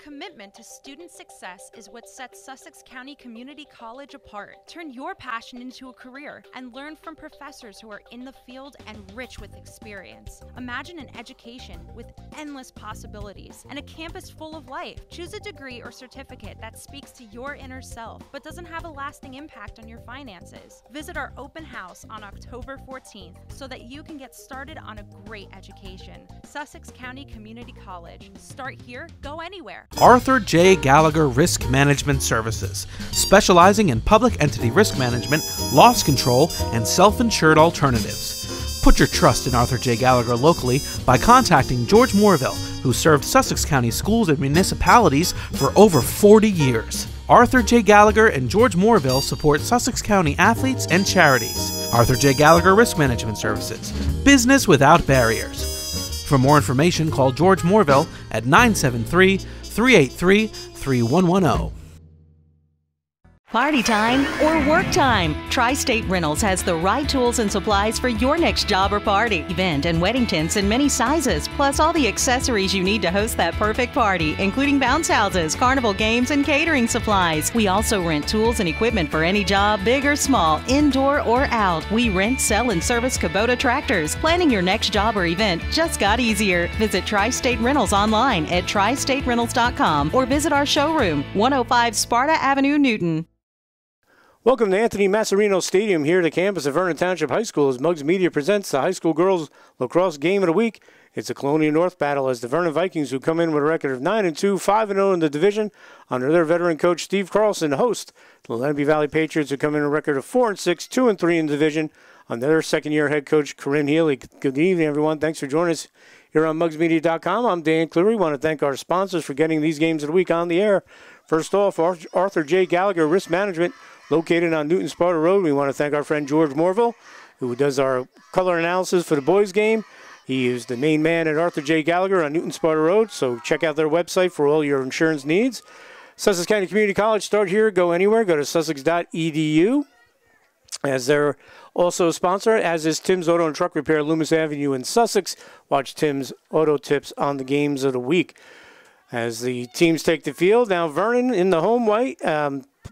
commitment to student success is what sets Sussex County Community College apart. Turn your passion into a career and learn from professors who are in the field and rich with experience. Imagine an education with endless possibilities and a campus full of life. Choose a degree or certificate that speaks to your inner self but doesn't have a lasting impact on your finances. Visit our open house on October 14th so that you can get started on a great education. Sussex County Community College. Start here, go anywhere. Arthur J. Gallagher Risk Management Services, specializing in public entity risk management, loss control, and self-insured alternatives. Put your trust in Arthur J. Gallagher locally by contacting George Moorville, who served Sussex County schools and municipalities for over 40 years. Arthur J. Gallagher and George Moorville support Sussex County athletes and charities. Arthur J. Gallagher Risk Management Services, business without barriers. For more information, call George Moorville at 973-383-3110. Party time or work time? Tri-State Rentals has the right tools and supplies for your next job or party, event, and wedding tents in many sizes, plus all the accessories you need to host that perfect party, including bounce houses, carnival games, and catering supplies. We also rent tools and equipment for any job, big or small, indoor or out. We rent, sell, and service Kubota tractors. Planning your next job or event just got easier. Visit Tri-State Rentals online at tristaterentals.com or visit our showroom, 105 Sparta Avenue, Newton. Welcome to Anthony Masserino Stadium here at the campus of Vernon Township High School as Muggs Media presents the High School Girls Lacrosse Game of the Week. It's a Colonial North battle as the Vernon Vikings, who come in with a record of 9-2, 5-0 in the division, under their veteran coach Steve Carlson, host the Lenape Valley Patriots, who come in with a record of 4-6, 2-3 in the division, under their second-year head coach Corinne Healy. Good evening, everyone. Thanks for joining us here on MuggsMedia.com. I'm Dan Cleary. Want to thank our sponsors for getting these games of the week on the air. First off, Arthur J. Gallagher Risk Management, located on Newton Sparta Road. We want to thank our friend George Moorville, who does our color analysis for the boys' game. He is the main man at Arthur J. Gallagher on Newton Sparta Road, so check out their website for all your insurance needs. Sussex County Community College, start here, go anywhere. Go to sussex.edu, as they're also a sponsor, as is Tim's Auto and Truck Repair, Loomis Avenue in Sussex. Watch Tim's Auto Tips on the games of the week. As the teams take the field, now Vernon in the home white,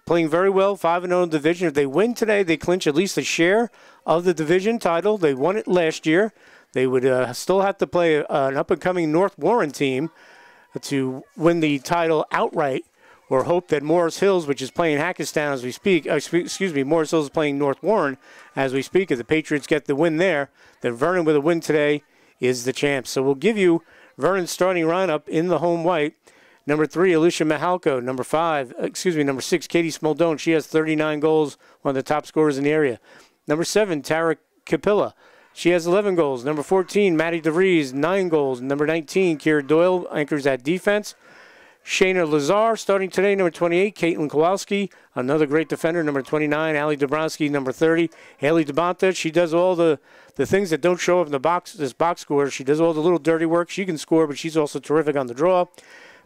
playing very well, 5-0 in the division. If they win today, they clinch at least a share of the division title. They won it last year. They would still have to play an up-and-coming North Warren team to win the title outright, or hope that Morris Hills, which is playing Hackettstown as we speak, Morris Hills is playing North Warren as we speak. If the Patriots get the win there, then Vernon with a win today is the champ. So we'll give you Vernon's starting lineup in the home white. Number 3, Alicia Mahalko. Number 6, Katie Smoldone. She has 39 goals, one of the top scorers in the area. Number 7, Tara Capilla. She has 11 goals. Number 14, Maddie DeVries, 9 goals. Number 19, Kira Doyle, anchors at defense. Shayna Lazar, starting today. Number 28, Caitlin Kowalski, another great defender. Number 29, Allie Dabrowski. Number 30, Haley DeBonta. She does all the things that don't show up in the box score. She does all the little dirty work. She can score, but she's also terrific on the draw.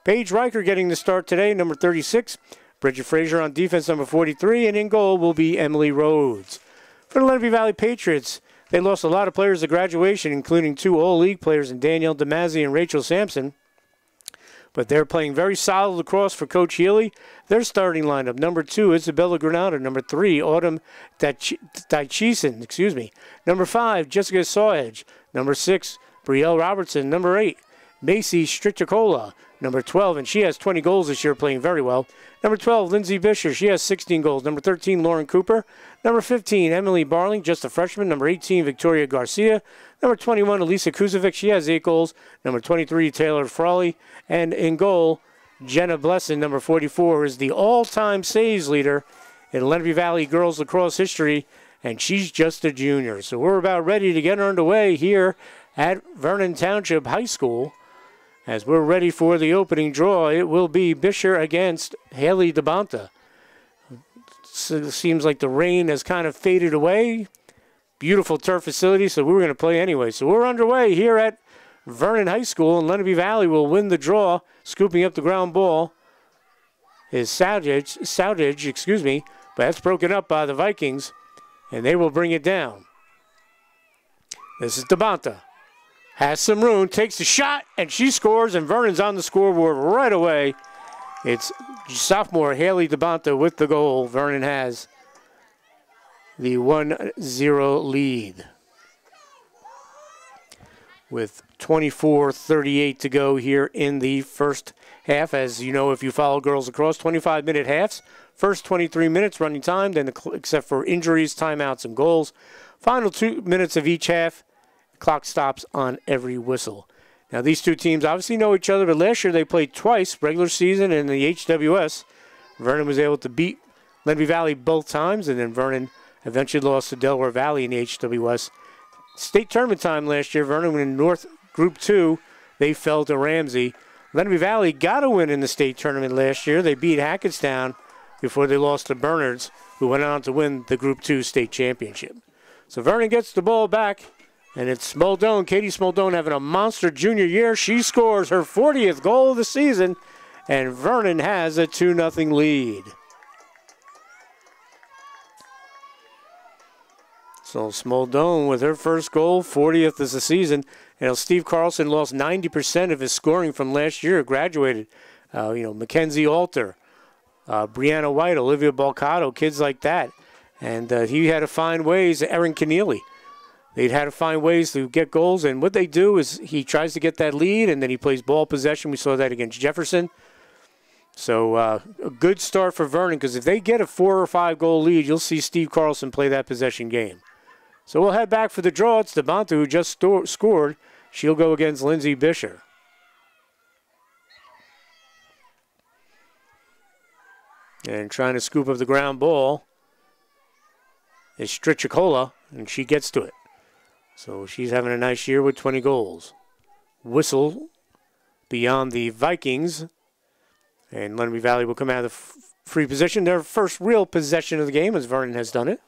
Paige Riker getting the start today, number 36. Bridget Frazier on defense, number 43. And in goal will be Emily Rhodes. For the Lenape Valley Patriots, they lost a lot of players to graduation, including 2 All-League players in Danielle DeMazzi and Rachel Sampson. But they're playing very solid lacrosse for Coach Healy. Their starting lineup, number 2, Isabella Granada. Number 3, Autumn Daichison. Number 5, Jessica Sawedge. Number 6, Brielle Robertson. Number 8, Macy Strichacola. Number 12, and she has 20 goals this year, playing very well. Number 12, Lindsay Bisher. She has 16 goals. Number 13, Lauren Cooper. Number 15, Emily Barling, just a freshman. Number 18, Victoria Garcia. Number 21, Elisa Kuzovic. She has 8 goals. Number 23, Taylor Frawley. And in goal, Jenna Blesson, number 44, is the all-time saves leader in Lenape Valley girls lacrosse history, and she's just a junior. So we're about ready to get her underway here at Vernon Township High School. As we're ready for the opening draw, it will be Bisher against Haley DeBonta. So it seems like the rain has kind of faded away. Beautiful turf facility, so we were going to play anyway. So we're underway here at Vernon High School, and Lenape Valley will win the draw. Scooping up the ground ball is Soudage, but that's broken up by the Vikings, and they will bring it down. This is DeBonta. Has some room, takes a shot, and she scores, and Vernon's on the scoreboard right away It's sophomore Haley DeBonta with the goal. Vernon has the 1-0 lead. With 24:38 to go here in the first half. As you know, if you follow Girls Lacrosse, 25-minute halves. First 23 minutes running time, then except for injuries, timeouts, and goals. Final 2 minutes of each half. Clock stops on every whistle. Now, these two teams obviously know each other, but last year they played twice, regular season and the HWS. Vernon was able to beat Lenape Valley both times, and then Vernon eventually lost to Delaware Valley in the HWS. State tournament time last year, Vernon in North Group 2, they fell to Ramsey. Lenape Valley got a win in the state tournament last year. They beat Hackettstown before they lost to Bernards, who went on to win the Group 2 state championship. So Vernon gets the ball back, and it's Smoldone. Katie Smoldone having a monster junior year. She scores her 40th goal of the season, and Vernon has a 2-0 lead. So Smoldone with her first goal, 40th of the season. And Steve Carlson lost 90% of his scoring from last year, graduated. Mackenzie Alter, Brianna White, Olivia Balcado, kids like that. And he had to find ways, Erin Keneally. They'd had to find ways to get goals. And what they do is he tries to get that lead, and then he plays ball possession. We saw that against Jefferson. So a good start for Vernon, because if they get a 4 or 5 goal lead, you'll see Steve Carlson play that possession game. So we'll head back for the draw. It's DeBonta who just scored. She'll go against Lindsay Bisher. And trying to scoop up the ground ball is Strichacola, and she gets to it. So she's having a nice year with 20 goals. Whistle beyond the Vikings. And Lenape Valley will come out of free position. Their first real possession of the game, as Vernon has done it.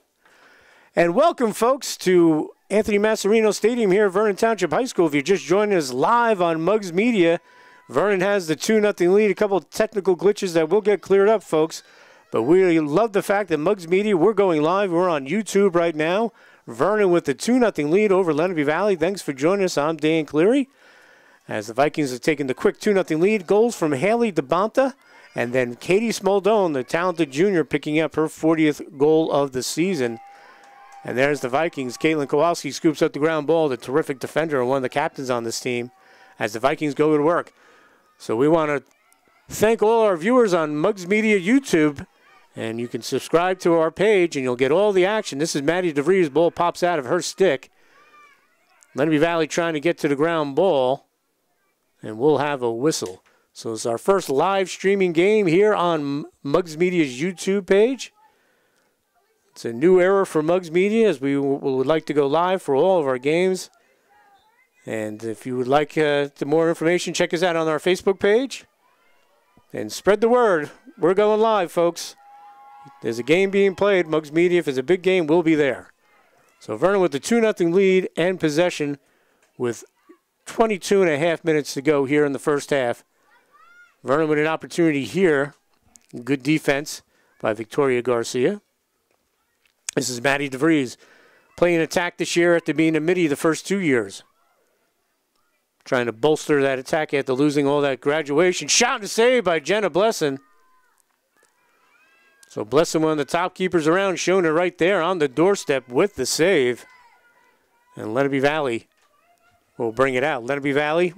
And welcome, folks, to Anthony Masserino Stadium here at Vernon Township High School. If you're just joining us live on Muggs Media, Vernon has the 2-0 lead. A couple of technical glitches that will get cleared up, folks. But we love the fact that Muggs Media, we're going live. We're on YouTube right now. Vernon with the 2-0 lead over Lenape Valley. Thanks for joining us. I'm Dan Cleary. As the Vikings have taken the quick 2-0 lead. Goals from Haley DeBonta. And then Katie Smoldone, the talented junior, picking up her 40th goal of the season. And there's the Vikings. Caitlin Kowalski scoops up the ground ball, the terrific defender and one of the captains on this team, as the Vikings go to work. So we want to thank all our viewers on Muggs Media YouTube. And you can subscribe to our page, and you'll get all the action. This is Maddie DeVries. Ball pops out of her stick. Lenape Valley trying to get to the ground ball, and we'll have a whistle. So it's our first live streaming game here on Muggs Media's YouTube page. It's a new era for Muggs Media, as we would like to go live for all of our games. And if you would like more information, check us out on our Facebook page. And spread the word. We're going live, folks. There's a game being played. Muggs Media, if it's a big game, we'll be there. So Vernon with the 2-0 lead and possession with 22.5 minutes to go here in the first half. Vernon with an opportunity here. Good defense by Victoria Garcia. This is Maddie DeVries playing attack this year after being a midi the first 2 years. Trying to bolster that attack after losing all that graduation. Shot and save by Jenna Blesson. So Blesson, one of the top keepers around, showing her right there on the doorstep with the save. And Lenape Valley will bring it out. Lenape Valley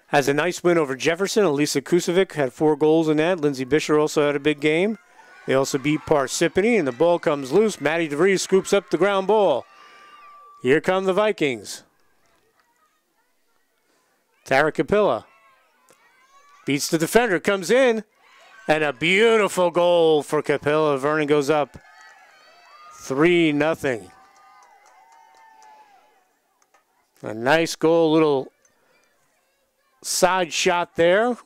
has a nice win over Jefferson. Elisa Kusovic had 4 goals in that. Lindsay Bisher also had a big game. They also beat Parsippany, and the ball comes loose. Maddie DeVries scoops up the ground ball. Here come the Vikings. Tara Capilla beats the defender, comes in, and a beautiful goal for Capilla. Vernon goes up 3-0. A nice goal, little side shot there.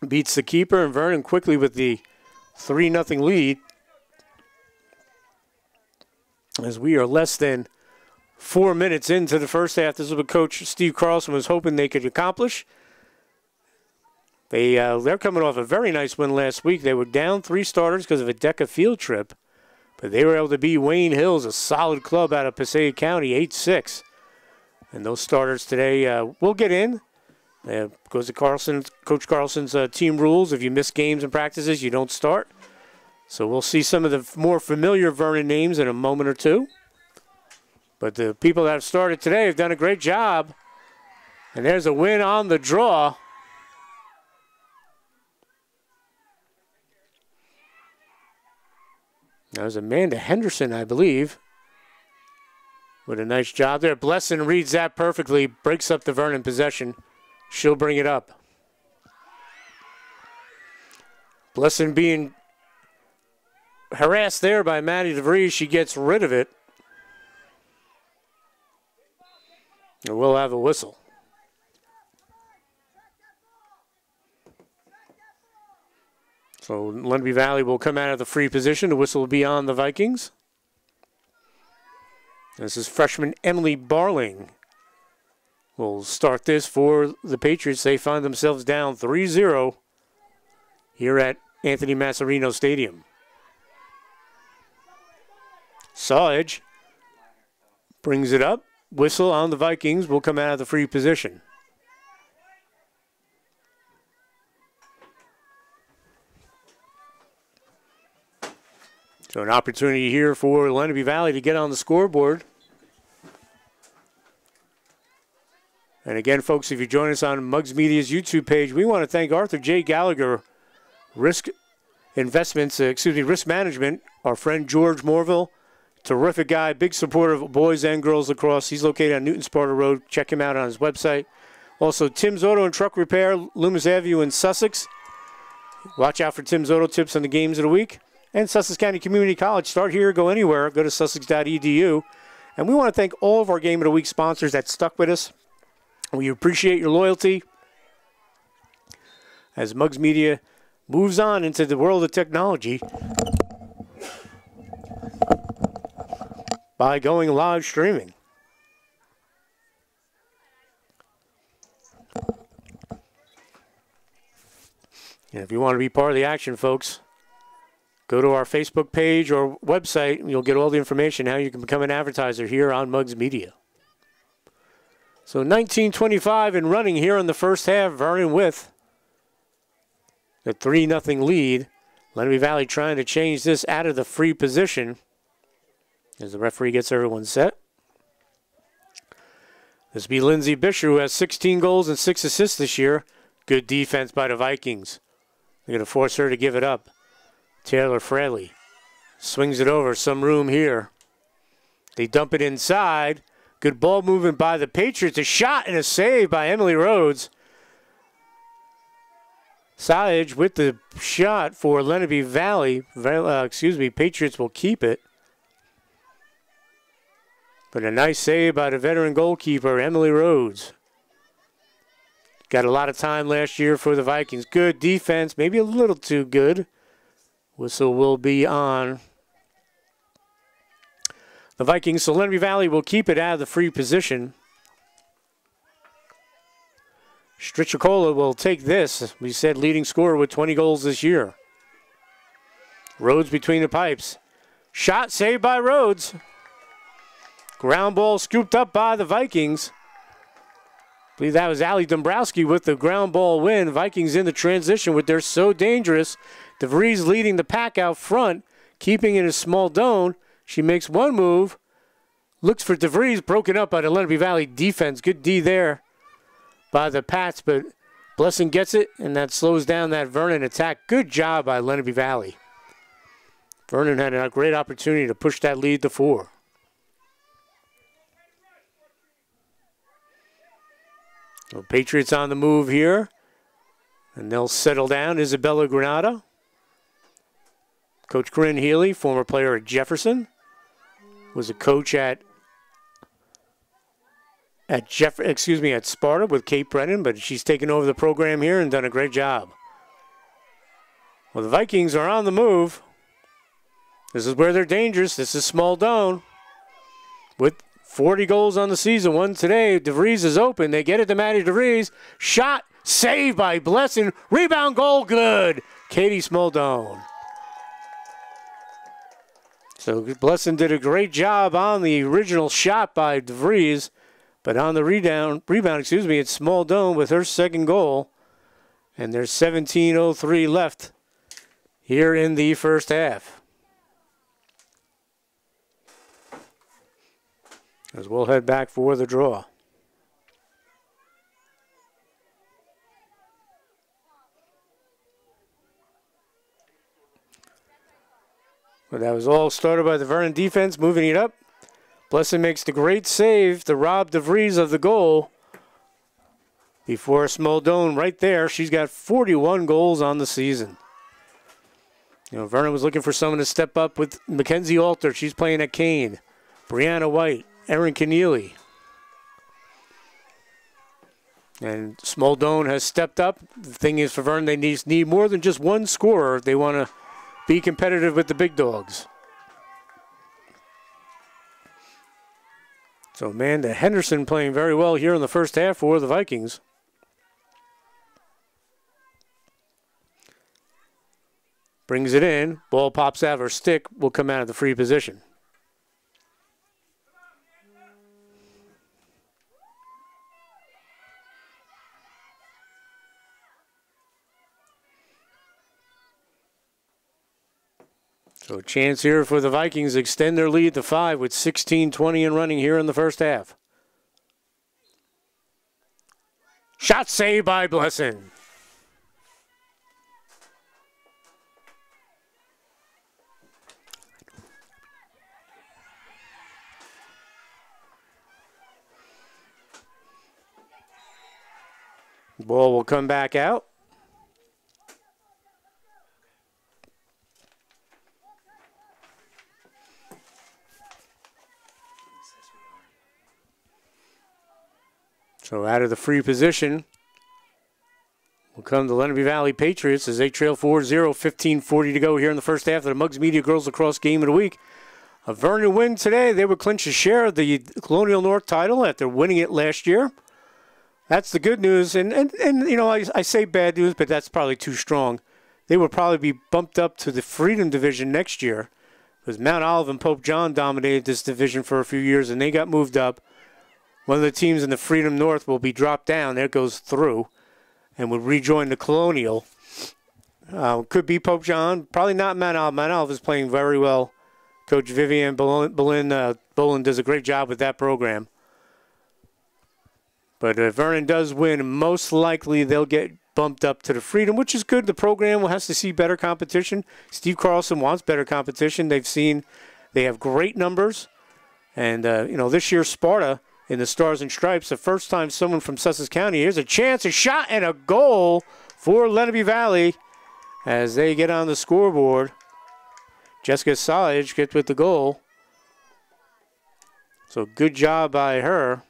Beats the keeper, and Vernon quickly with the 3-0 lead, as we are less than 4 minutes into the first half. This is what Coach Steve Carlson was hoping they could accomplish. They're coming off a very nice win last week. They were down 3 starters because of a DECA field trip, but they were able to beat Wayne Hills, a solid club out of Passaic County, 8-6. And those starters today will get in. Goes to Coach Carlson's team rules. If you miss games and practices, you don't start. So we'll see some of the more familiar Vernon names in a moment or two. But the people that have started today have done a great job. And there's a win on the draw. That was Amanda Henderson, I believe. With a nice job there. Blessing reads that perfectly. Breaks up the Vernon possession. She'll bring it up. Blessing being harassed there by Maddie DeVries. She gets rid of it. And we'll have a whistle. So Lenape Valley will come out of the free position. The whistle will be on the Vikings. This is freshman Emily Barling. Will start this for the Patriots. They find themselves down 3-0 here at Anthony Masserino Stadium. Sawedge brings it up. Whistle on the Vikings will come out of the free position. So an opportunity here for Lenape Valley to get on the scoreboard. And again, folks, if you join us on Muggs Media's YouTube page, we want to thank Arthur J. Gallagher, Risk Management, our friend George Morville, terrific guy, big supporter of boys and girls lacrosse. He's located on Newton Sparta Road. Check him out on his website. Also, Tim's Auto and Truck Repair, Loomis Avenue in Sussex. Watch out for Tim's Auto tips on the games of the week. And Sussex County Community College. Start here, go anywhere. Go to sussex.edu. And we want to thank all of our Game of the Week sponsors that stuck with us. We appreciate your loyalty as Muggs Media moves on into the world of technology by going live streaming. And if you want to be part of the action, folks, go to our Facebook page or website, and you'll get all the information how you can become an advertiser here on Muggs Media. So 19:25 and running here in the first half. Vernon with the 3-0 lead. Lenape Valley trying to change this out of the free position as the referee gets everyone set. This will be Lindsay Bisher, who has 16 goals and 6 assists this year. Good defense by the Vikings. They're going to force her to give it up. Taylor Fraley swings it over. Some room here. They dump it inside. Good ball movement by the Patriots. A shot and a save by Emily Rhodes. Sahage with the shot for Lenape Valley. Patriots will keep it. But a nice save by the veteran goalkeeper, Emily Rhodes. Got a lot of time last year for the Vikings. Good defense, maybe a little too good. Whistle will be on the Vikings. So Lenape Valley will keep it out of the free position. Strichacola will take this. We said leading scorer with 20 goals this year. Rhodes between the pipes. Shot saved by Rhodes. Ground ball scooped up by the Vikings. I believe that was Allie Dombrowski with the ground ball win. Vikings in the transition with their So Dangerous. DeVries leading the pack out front, keeping in a small zone. She makes one move. Looks for DeVries, broken up by the Lenape Valley defense. Good D there by the Pats, but Blessing gets it, and that slows down that Vernon attack. Good job by Lenape Valley. Vernon had a great opportunity to push that lead to 4. So Patriots on the move here, and they'll settle down. Isabella Granada. Coach Corinne Healy, former player at Jefferson, was a coach at Sparta with Kate Brennan, but she's taken over the program here and done a great job. Well, the Vikings are on the move. This is where they're dangerous. This is Small Doan with 40 goals on the season. One today. DeVries is open. They get it to Maddie DeVries. Shot, saved by Blessing. Rebound, goal, good. Katie Smaldone. So Blessing did a great job on the original shot by DeVries, But on the rebound, it's Small Dome with her second goal. And there's 17:03 left here in the first half. As we'll head back for the draw. But that was all started by the Vernon defense, moving it up. Blessing makes the great save to rob DeVries of the goal. Before Smoldone right there, she's got 41 goals on the season. You know, Vernon was looking for someone to step up with Mackenzie Alter. She's playing at Kane. Brianna White, Erin Keneally. And Smoldone has stepped up. The thing is, for Vernon, they need more than just one scorer if they want to be competitive with the big dogs. So Amanda Henderson playing very well here in the first half for the Vikings. Brings it in. Ball pops out of her stick. Will come out of the free position. So a chance here for the Vikings to extend their lead to 5 with 16:20 and running here in the first half. Shot saved by Blessing. Ball will come back out. So out of the free position will come the Lenape Valley Patriots as they trail 4-0, 15:40 to go here in the first half of the Muggs Media Girls Lacrosse Game of the Week. A Vernon win today. They would clinch a share of the Colonial North title after winning it last year. That's the good news. And you know, I say bad news, but that's probably too strong. They will probably be bumped up to the Freedom Division next year because Mount Olive and Pope John dominated this division for a few years, and they got moved up. One of the teams in the Freedom North will be dropped down. There goes through and would rejoin the Colonial. Could be Pope John. Probably not Mount Olive. Mount Olive is playing very well. Coach Vivian Bolin does a great job with that program. But if Vernon does win, most likely they'll get bumped up to the Freedom, which is good. The program has to see better competition. Steve Carlson wants better competition. They have great numbers. And, you know, this year Sparta in the Stars and Stripes, the first time someone from Sussex County, here's a chance, a shot, and a goal for Lenape Valley as they get on the scoreboard. Jessica Solage gets with the goal. So good job by her.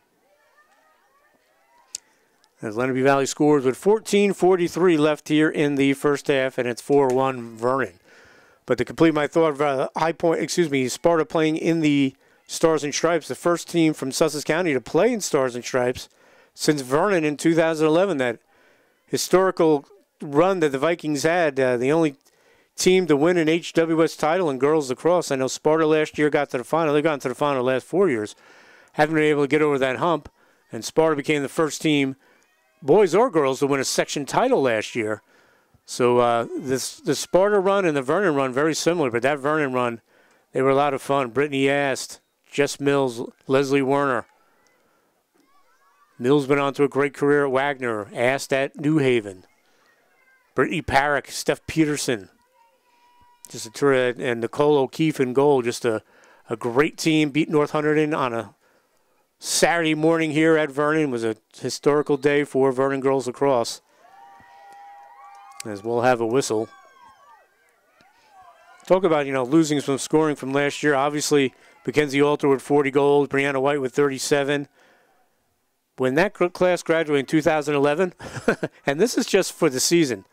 As Lenape Valley scores with 14:43 left here in the first half, and it's 4-1 Vernon. But to complete my thought, Sparta playing in the Stars and Stripes, the first team from Sussex County to play in Stars and Stripes since Vernon in 2011. That historical run that the Vikings had, the only team to win an HWS title in girls lacrosse. I know Sparta last year got to the final. They've gotten to the final the last 4 years. Haven't been able to get over that hump, and Sparta became the first team, boys or girls, to win a section title last year. So the Sparta run and the Vernon run, very similar, but that Vernon run, they were a lot of fun. Brittany Ast, Jess Mills, Leslie Werner. Mills been on to a great career at Wagner, Ast at New Haven. Brittany Parrick, Steph Peterson, just a tour, and Nicole O'Keefe in goal. Just a great team. Beat North Hunterdon on a Saturday morning here at Vernon. It was a historical day for Vernon Girls Lacrosse. As we'll have a whistle. Talk about, you know, losing some scoring from last year. Obviously, Mackenzie Alter with 40 goals, Brianna White with 37. When that class graduated in 2011, and this is just for the season,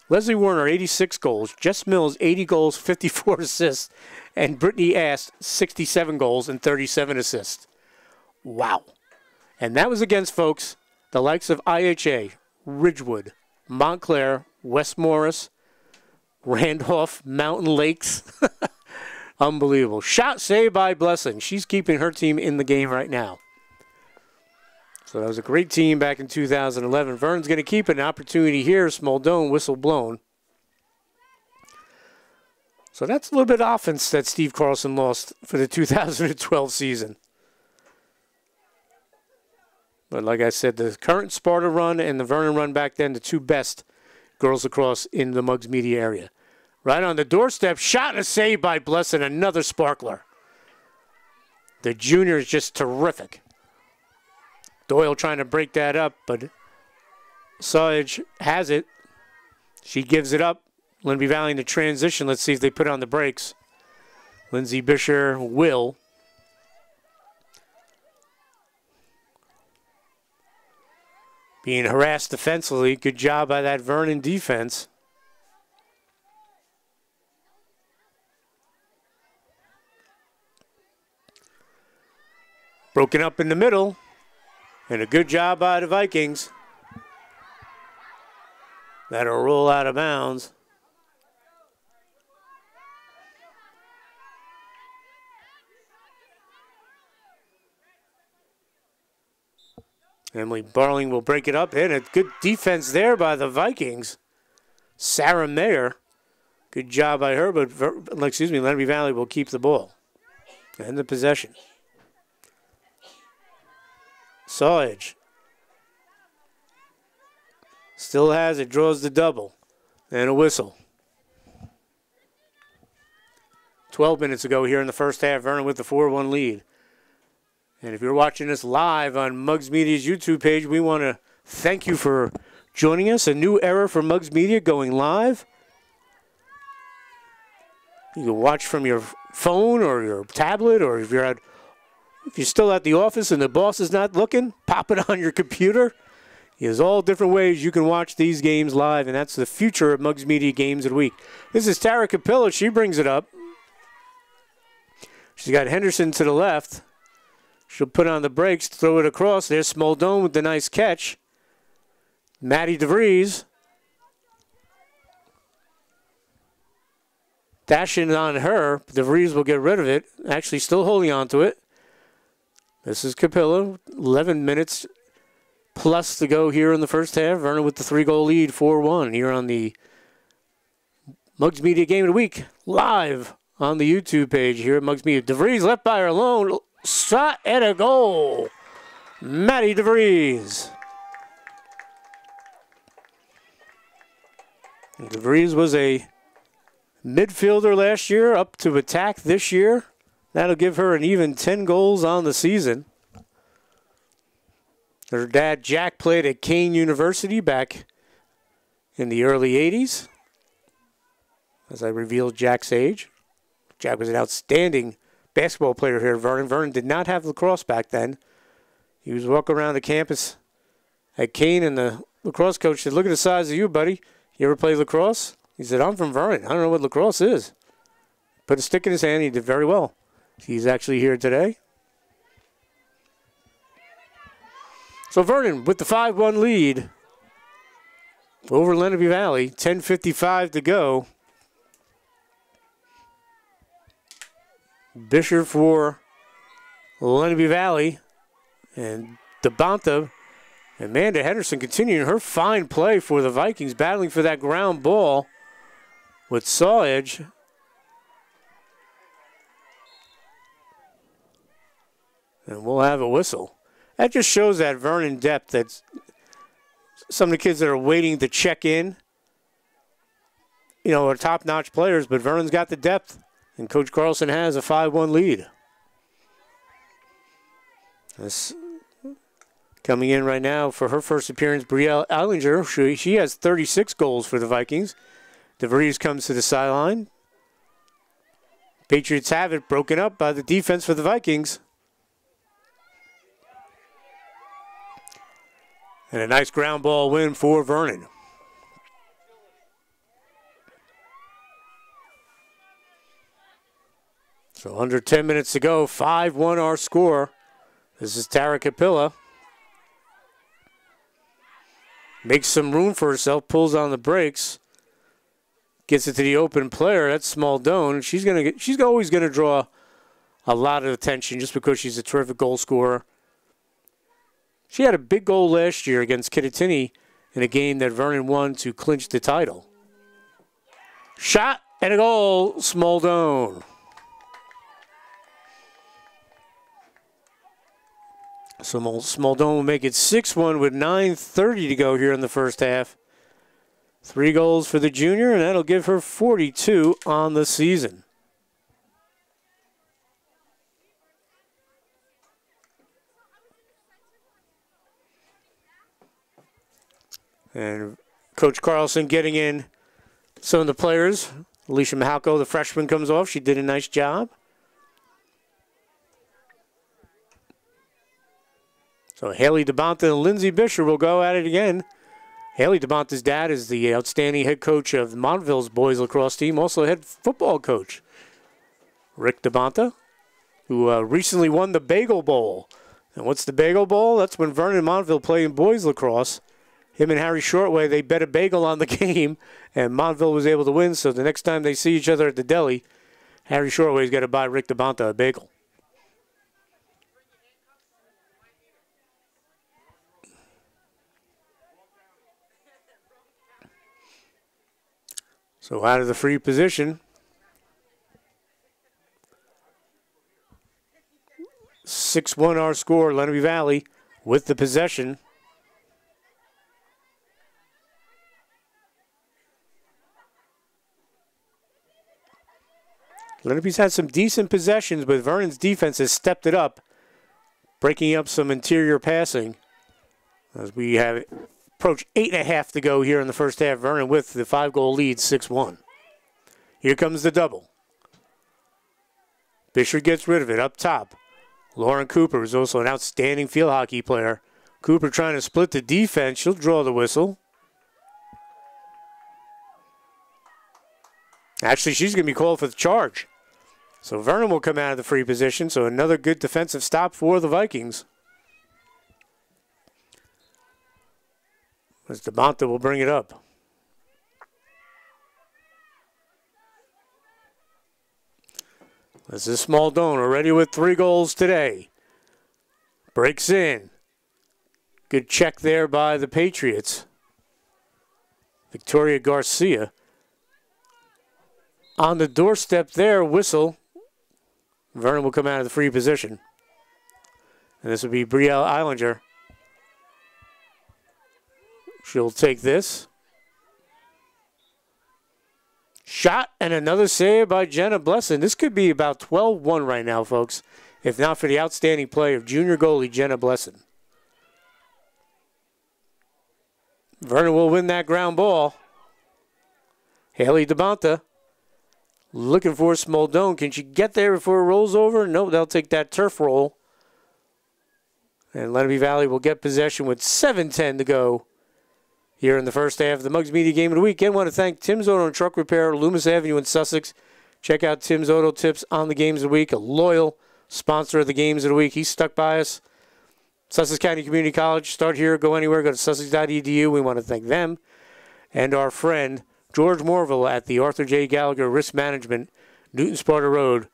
Leslie Werner, 86 goals, Jess Mills, 80 goals, 54 assists, and Brittany Ast, 67 goals and 37 assists. Wow. And that was against, folks, the likes of IHA, Ridgewood, Montclair, West Morris, Randolph, Mountain Lakes. Unbelievable. Shot saved by Blessing. She's keeping her team in the game right now. So that was a great team back in 2011. Vernon's going to keep an opportunity here. Smaldone, whistle blown. So that's a little bit of offense that Steve Carlson lost for the 2012 season. But like I said, the current Sparta run and the Vernon run back then, the two best girls lacrosse in the Muggs Media area. Right on the doorstep, shot and a save by Blessed, another sparkler. The junior is just terrific. Doyle trying to break that up, but Sawage has it. She gives it up. Lenape Valley in the transition. Let's see if they put on the brakes. Lindsay Bisher will. Being harassed defensively. Good job by that Vernon defense. Broken up in the middle. And a good job by the Vikings. That'll roll out of bounds. Emily Barling will break it up. And a good defense there by the Vikings. Sarah Mayer. Good job by her, but Lenape Valley will keep the ball. And the possession. Sawage. Still has it, draws the double. And a whistle. 12 minutes ago here in the first half, Vernon with the 4-1 lead. And if you're watching this live on Muggs Media's YouTube page, we want to thank you for joining us. A new era for Muggs Media going live. You can watch from your phone or your tablet, or if you're still at the office and the boss is not looking, pop it on your computer. There's all different ways you can watch these games live, and that's the future of Muggs Media Games of the Week. This is Tara Capilla. She brings it up. She's got Henderson to the left. She'll put on the brakes, throw it across. There's Smaldone with the nice catch. Maddie DeVries. Dashing on her. DeVries will get rid of it. Actually still holding on to it. This is Capilla. 11 minutes plus to go here in the first half. Vernon with the 3-goal lead, 4-1 here on the Muggs Media Game of the Week. Live on the YouTube page here at Muggs Media. DeVries left by her alone. Shot and a goal. Maddie DeVries. DeVries was a midfielder last year, up to attack this year. That'll give her an even 10 goals on the season. Her dad, Jack, played at Kane University back in the early 80s. As I revealed Jack's age. Jack was an outstanding basketball player here at Vernon. Vernon did not have lacrosse back then. He was walking around the campus at Kane, and the lacrosse coach said, "Look at the size of you, buddy. You ever play lacrosse?" He said, "I'm from Vernon. I don't know what lacrosse is." Put a stick in his hand. He did very well. He's actually here today. So Vernon with the 5-1 lead over Lenape Valley. 10:55 to go. Bisher for Lenape Valley. And DeBonta, Amanda Henderson continuing her fine play for the Vikings, battling for that ground ball with Sawage. And we'll have a whistle. That just shows that Vernon depth, that some of the kids that are waiting to check in, are top-notch players, but Vernon's got the depth. And Coach Carlson has a 5-1 lead. This coming in right now for her first appearance, Brielle Eilinger. She has 36 goals for the Vikings. DeVries comes to the sideline. Patriots have it, broken up by the defense for the Vikings. And a nice ground ball win for Vernon. So under 10 minutes to go, 5-1 our score. This is Tara Capilla. Makes some room for herself, pulls on the brakes. Gets it to the open player. That's Smaldone. She's always gonna draw a lot of attention just because she's a terrific goal scorer. She had a big goal last year against Kittatinny in a game that Vernon won to clinch the title. Shot and a goal, Smaldone. So Smaldone will make it 6-1 with 9:30 to go here in the first half. 3 goals for the junior, and that'll give her 42 on the season. And Coach Carlson getting in some of the players. Alicia Mahalko, the freshman, comes off. She did a nice job. So Haley DeBonta and Lindsay Bisher will go at it again. Haley DeBonta's dad is the outstanding head coach of Montville's boys lacrosse team, also head football coach. Rick DeBonta, who recently won the Bagel Bowl. And what's the Bagel Bowl? That's when Vernon and Montville play in boys lacrosse. Him and Harry Shortway, they bet a bagel on the game, and Montville was able to win. So the next time they see each other at the deli, Harry Shortway's got to buy Rick DeBonta a bagel. So out of the free position, 6-1 our score, Lenape Valley with the possession. Lenape's had some decent possessions, but Vernon's defense has stepped it up, breaking up some interior passing. As we have approached 8.5 to go here in the first half, Vernon with the 5-goal lead, 6-1. Here comes the double. Bisher gets rid of it up top. Lauren Cooper is also an outstanding field hockey player. Cooper trying to split the defense. She'll draw the whistle. Actually, she's going to be called for the charge. So Vernon will come out of the free position. So another good defensive stop for the Vikings. As DeBonta will bring it up. This is Smaldone already with 3 goals today. Breaks in. Good check there by the Patriots. Victoria Garcia. On the doorstep there, whistle. Vernon will come out of the free position. And this will be Brielle Eilinger. She'll take this. Shot and another save by Jenna Blesson. This could be about 12-1 right now, folks, if not for the outstanding play of junior goalie Jenna Blesson. Vernon will win that ground ball. Haley DeBonta looking for Smaldone. Can she get there before it rolls over? No, they'll take that turf roll. And Lenape Valley will get possession with 7:10 to go here in the first half of the Muggs Media Game of the Week. Again, I want to thank Tim's Auto and Truck Repair, Loomis Avenue in Sussex. Check out Tim's Auto Tips on the Games of the Week, a loyal sponsor of the Games of the Week. He's stuck by us. Sussex County Community College, start here, go anywhere, go to sussex.edu. We want to thank them. And our friend George Morville at the Arthur J. Gallagher Risk Management, Newton Sparta Road.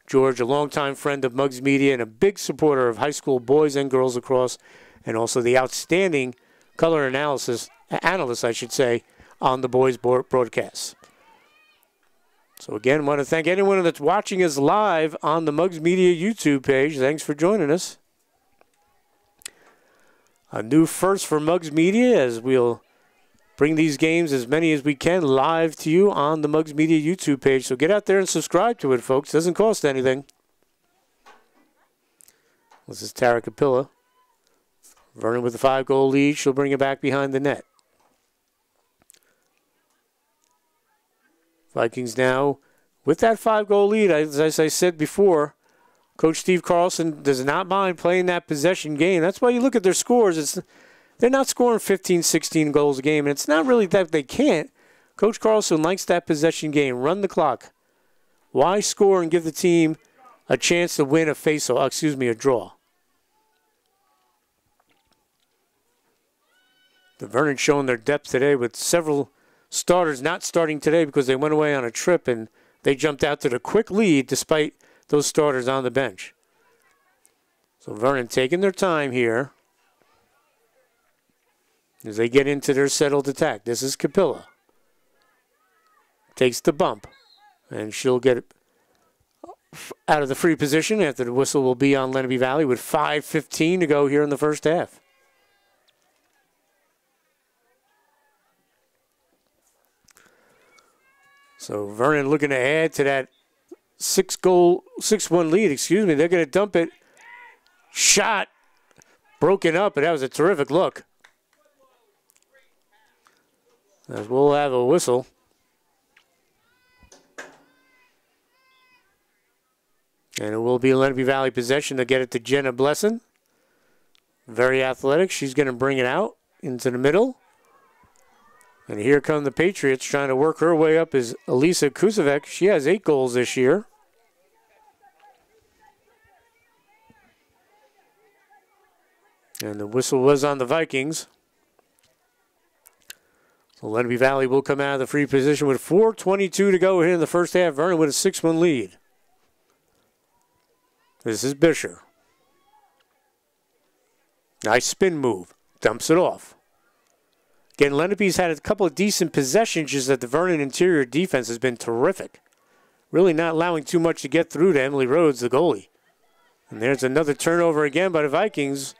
George, a longtime friend of Muggs Media and a big supporter of high school boys and girls lacrosse, and also the outstanding color analyst, I should say, on the boys broadcasts. So again, I want to thank anyone that's watching us live on the Muggs Media YouTube page. Thanks for joining us. A new first for Muggs Media, as we'll bring these games, as many as we can, live to you on the Muggs Media YouTube page. So get out there and subscribe to it, folks. Doesn't cost anything. This is Tara Capilla. Vernon with the 5-goal lead. She'll bring it back behind the net. Vikings now with that 5-goal lead. As I said before, Coach Steve Carlson does not mind playing that possession game. That's why you look at their scores. They're not scoring 15, 16 goals a game, and it's not really that they can't. Coach Carlson likes that possession game. Run the clock. Why score and give the team a chance to win a draw? The Vernon showing their depth today with several starters not starting today because they went away on a trip and they jumped out to the quick lead despite those starters on the bench. So Vernon taking their time here. as they get into their settled attack. This is Capilla. Takes the bump, and she'll get out of the free position after the whistle will be on Lenape Valley with 5:15 to go here in the first half. So Vernon looking to add to that 6-1 lead, excuse me. They're going to dump it. Shot broken up, but that was a terrific look. As we'll have a whistle. And it will be a Lenape Valley possession to get it to Jenna Blesson. Very athletic. She's going to bring it out into the middle. And here come the Patriots trying to work her way up is Elisa Kusevec. She has 8 goals this year. And the whistle was on the Vikings. So Lenape Valley will come out of the free position with 4:22 to go here in the first half. Vernon with a 6-1 lead. This is Bisher. Nice spin move. Dumps it off. Again, Lenape's had a couple of decent possessions, just that the Vernon interior defense has been terrific. Really not allowing too much to get through to Emily Rhodes, the goalie. And there's another turnover again by the Vikings,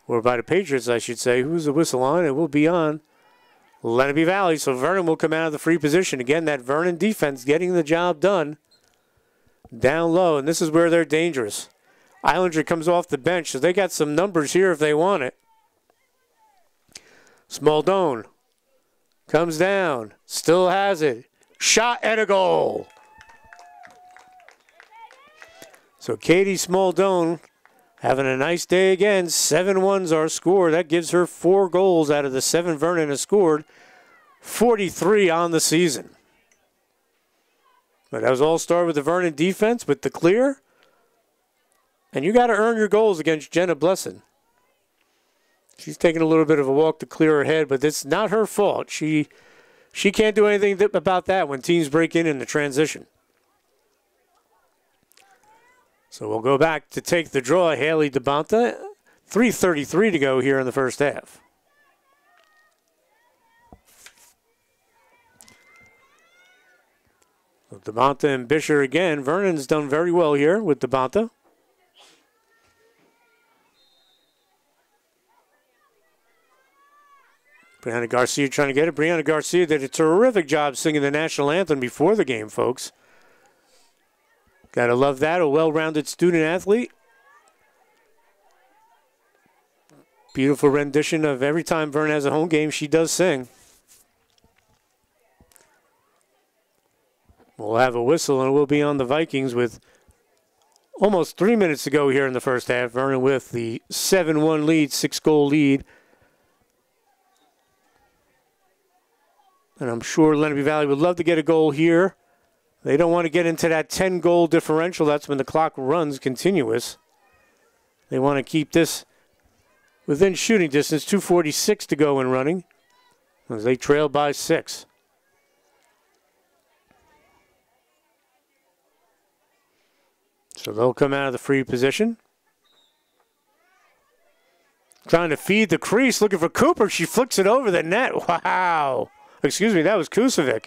or by the Patriots, I should say. Who's the whistle on? It will be on Lenape Valley. So Vernon will come out of the free position. Again, that Vernon defense getting the job done down low, and this is where they're dangerous. Islander comes off the bench, so they got some numbers here if they want it. Smaldone comes down, still has it. Shot and a goal. So Katie Smaldone having a nice day again. 7-1's our score. That gives her 4 goals out of the 7 Vernon has scored. 43 on the season. But that was all started with the Vernon defense, with the clear. And you got to earn your goals against Jenna Blesson. She's taking a little bit of a walk to clear her head, but it's not her fault. She can't do anything about that when teams break in the transition. So we'll go back to take the draw. Haley DeBonta, 3:33 to go here in the first half. So DeBonta and Bisher again. Vernon's done very well here with DeBonta. Brianna Garcia trying to get it. Brianna Garcia did a terrific job singing the national anthem before the game, folks. Gotta love that. A well-rounded student athlete. Beautiful rendition of every time Vernon has a home game, she does sing. We'll have a whistle, and we'll be on the Vikings with almost 3 minutes to go here in the first half. Vernon with the 7-1 lead, 6-goal lead. And I'm sure Lenape Valley would love to get a goal here. They don't want to get into that 10-goal differential. That's when the clock runs continuous. They want to keep this within shooting distance. 2:46 to go and running as they trail by 6. So they'll come out of the free position. Trying to feed the crease, looking for Cooper. She flicks it over the net. Wow. Excuse me, that was Kusevec.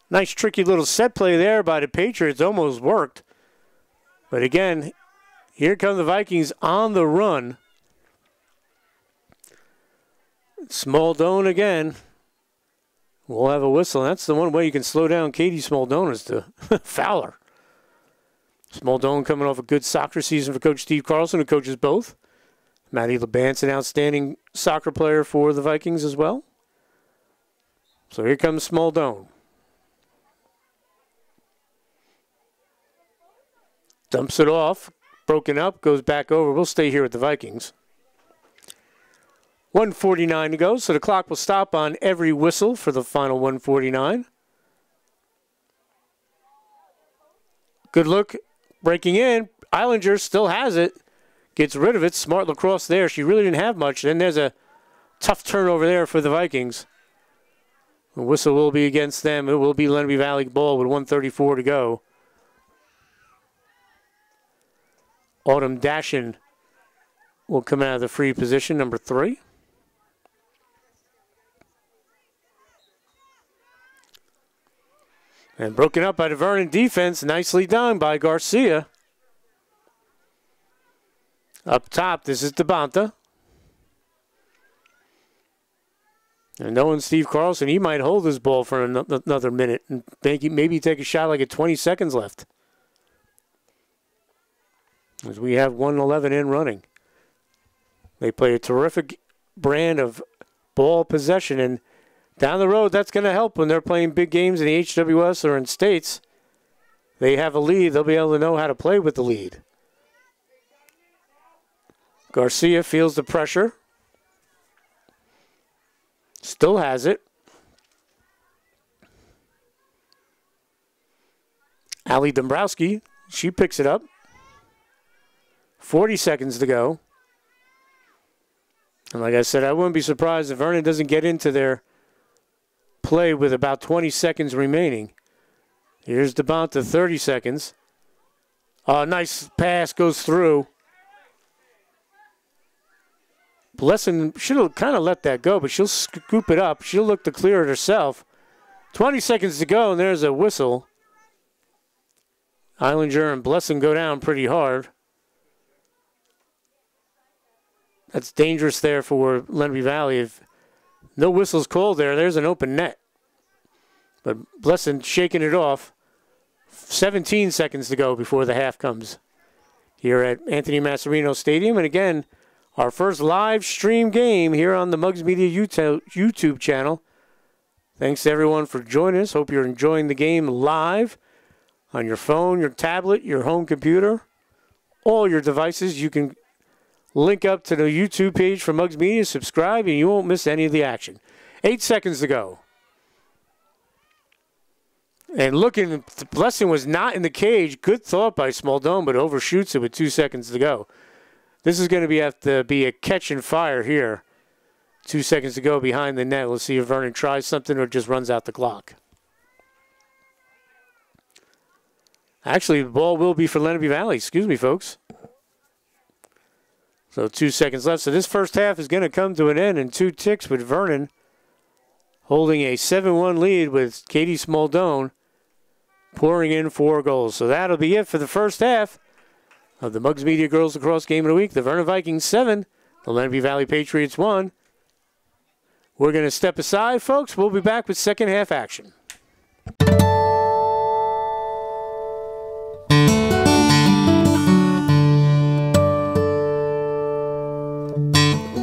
Nice tricky little set play there by the Patriots. Almost worked. But again, here come the Vikings on the run. Smaldone again. We'll have a whistle. That's the one way you can slow down Katie Smaldone is to foul her. Smaldone coming off a good soccer season for Coach Steve Carlson, who coaches both. Maddie LeBant's an outstanding soccer player for the Vikings as well. So here comes Smaldone. Dumps it off. Broken up. Goes back over. We'll stay here with the Vikings. 1:49 to go. So the clock will stop on every whistle for the final 1:49. Good look. Breaking in. Islander still has it. Gets rid of it. Smart lacrosse there. She really didn't have much. Then there's a tough turnover there for the Vikings. The whistle will be against them. It will be Lenape Valley ball with 1:34 to go. Autumn Dashin will come out of the free position, number 3. And broken up by the Vernon defense. Nicely done by Garcia. Up top, this is DeBonta. And knowing Steve Carlson, he might hold his ball for another minute and maybe take a shot like at 20 seconds left. As we have 1:11 in running. They play a terrific brand of ball possession, and down the road, that's going to help when they're playing big games in the HWS or in states. They have a lead. They'll be able to know how to play with the lead. Garcia feels the pressure. Still has it. Allie Dombrowski, she picks it up. 40 seconds to go. And like I said, I wouldn't be surprised if Vernon doesn't get into their play with about 20 seconds remaining. Here's DeBonta, 30 seconds. Nice pass goes through. Blessing should have kind of let that go, but she'll scoop it up. She'll look to clear it herself. 20 seconds to go, and there's a whistle. Eilinger and Blessing go down pretty hard. That's dangerous there for Lenape Valley. If no whistle's called there's an open net. But Blessing shaking it off. 17 seconds to go before the half comes here at Anthony Masserino Stadium. And again, our first live stream game here on the Mugs Media YouTube channel. Thanks to everyone for joining us. Hope you're enjoying the game live on your phone, your tablet, your home computer, all your devices. You can link up to the YouTube page for Mugs Media, subscribe, and you won't miss any of the action. 8 seconds to go. And looking, Blessing was not in the cage. Good thought by Smaldone, but overshoots it with 2 seconds to go. This is going to have to be a catch and fire here. 2 seconds to go behind the net. Let's see if Vernon tries something or just runs out the clock. Actually, the ball will be for Lenape Valley. Excuse me, folks. So 2 seconds left. So this first half is going to come to an end in 2 ticks with Vernon holding a 7-1 lead with Katie Smaldone pouring in 4 goals. So that'll be it for the first half of the Mugs Media Girls Lacrosse Game of the Week. The Vernon Vikings 7, the Lenape Valley Patriots 1. We're going to step aside, folks. We'll be back with second half action.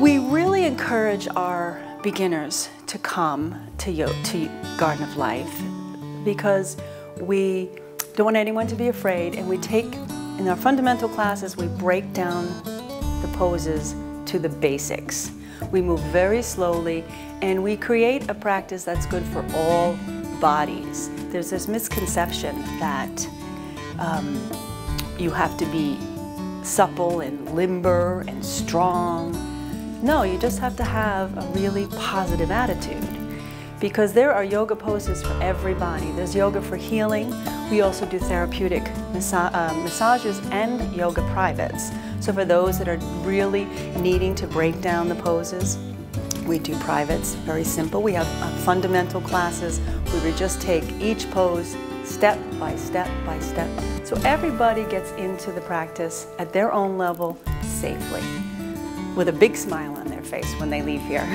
We really encourage our beginners to come to Garden of Life because we don't want anyone to be afraid, and we take, in our fundamental classes, we break down the poses to the basics. We move very slowly, and we create a practice that's good for all bodies. There's this misconception that you have to be supple and limber and strong. No, you just have to have a really positive attitude, because there are yoga poses for everybody. There's yoga for healing. We also do therapeutic massages and yoga privates. So for those that are really needing to break down the poses, we do privates, very simple. We have fundamental classes where we just take each pose step by step by step. So everybody gets into the practice at their own level safely, with a big smile on their face when they leave here.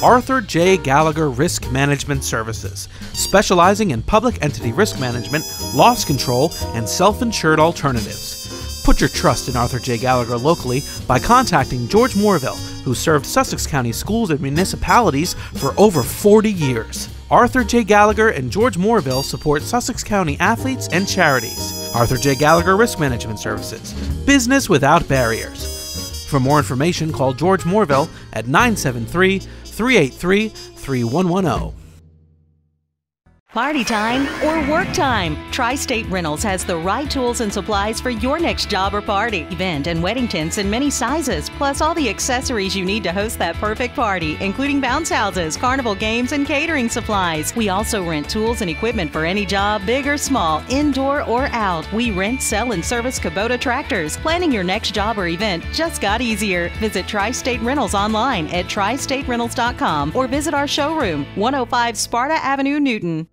Arthur J. Gallagher Risk Management Services, specializing in public entity risk management, loss control, and self-insured alternatives. Put your trust in Arthur J. Gallagher locally by contacting George Moorville, who served Sussex County schools and municipalities for over 40 years. Arthur J. Gallagher and George Moorville support Sussex County athletes and charities. Arthur J. Gallagher Risk Management Services, business without barriers. For more information, call George Moorville at 973-383-3110. Party time or work time? Tri-State Rentals has the right tools and supplies for your next job or party, event, and wedding tents in many sizes, plus all the accessories you need to host that perfect party, including bounce houses, carnival games, and catering supplies. We also rent tools and equipment for any job, big or small, indoor or out. We rent, sell, and service Kubota tractors. Planning your next job or event just got easier. Visit Tri-State Rentals online at tristaterentals.com or visit our showroom, 105 Sparta Avenue, Newton.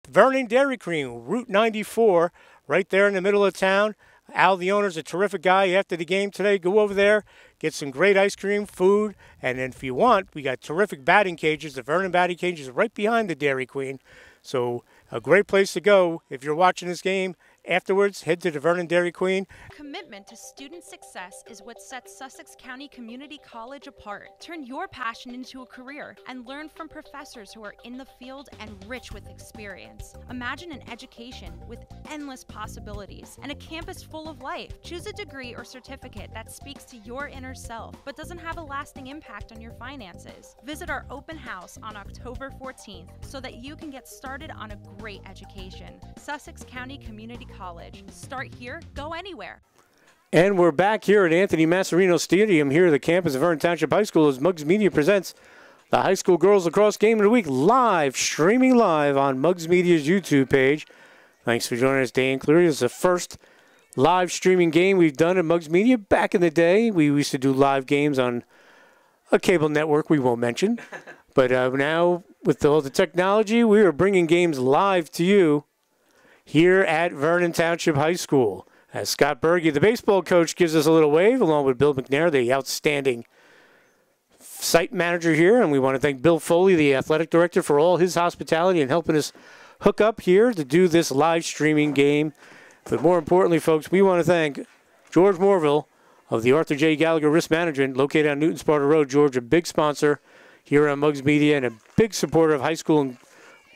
Vernon Dairy Cream, Route 94, right there in the middle of town. Al, the owner's a terrific guy. After the game today, go over there, get some great ice cream, food, and then if you want, we got terrific batting cages. The Vernon batting cages are right behind the Dairy Queen. So a great place to go if you're watching this game. Afterwards, head to the Vernon Dairy Queen. Commitment to student success is what sets Sussex County Community College apart. Turn your passion into a career and learn from professors who are in the field and rich with experience. Imagine an education with endless possibilities and a campus full of life. Choose a degree or certificate that speaks to your inner self but doesn't have a lasting impact on your finances. Visit our open house on October 14th so that you can get started on a great education. Sussex County Community College. Start here, go anywhere. And we're back here at Anthony Masserino Stadium here at the campus of Vernon Township High School as Muggs Media presents the High School Girls Lacrosse Game of the Week live, streaming live on Muggs Media's YouTube page. Thanks for joining us, Dan Cleary. It's the first live streaming game we've done at Muggs Media. Back in the day, we used to do live games on a cable network we won't mention. But now, with all the technology, we are bringing games live to you here at Vernon Township High School. As Scott Berge, the baseball coach, gives us a little wave, along with Bill McNair, the outstanding site manager here. And we want to thank Bill Foley, the athletic director, for all his hospitality and helping us hook up here to do this live streaming game. But more importantly, folks, we want to thank George Morville of the Arthur J. Gallagher Risk Management, located on Newton Sparta Road. George, a big sponsor here on Muggs Media and a big supporter of high school and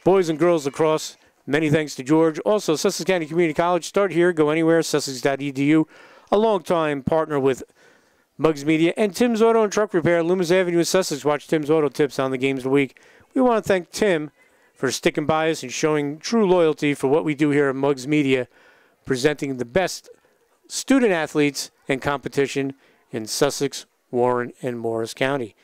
boys and girls lacrosse. Many thanks to George. Also, Sussex County Community College. Start here, go anywhere. Sussex.edu. A longtime partner with Muggs Media. And Tim's Auto and Truck Repair, Loomis Avenue in Sussex. Watch Tim's Auto Tips on the games of the week. We want to thank Tim for sticking by us and showing true loyalty for what we do here at Muggs Media, presenting the best student athletes and competition in Sussex, Warren, and Morris County.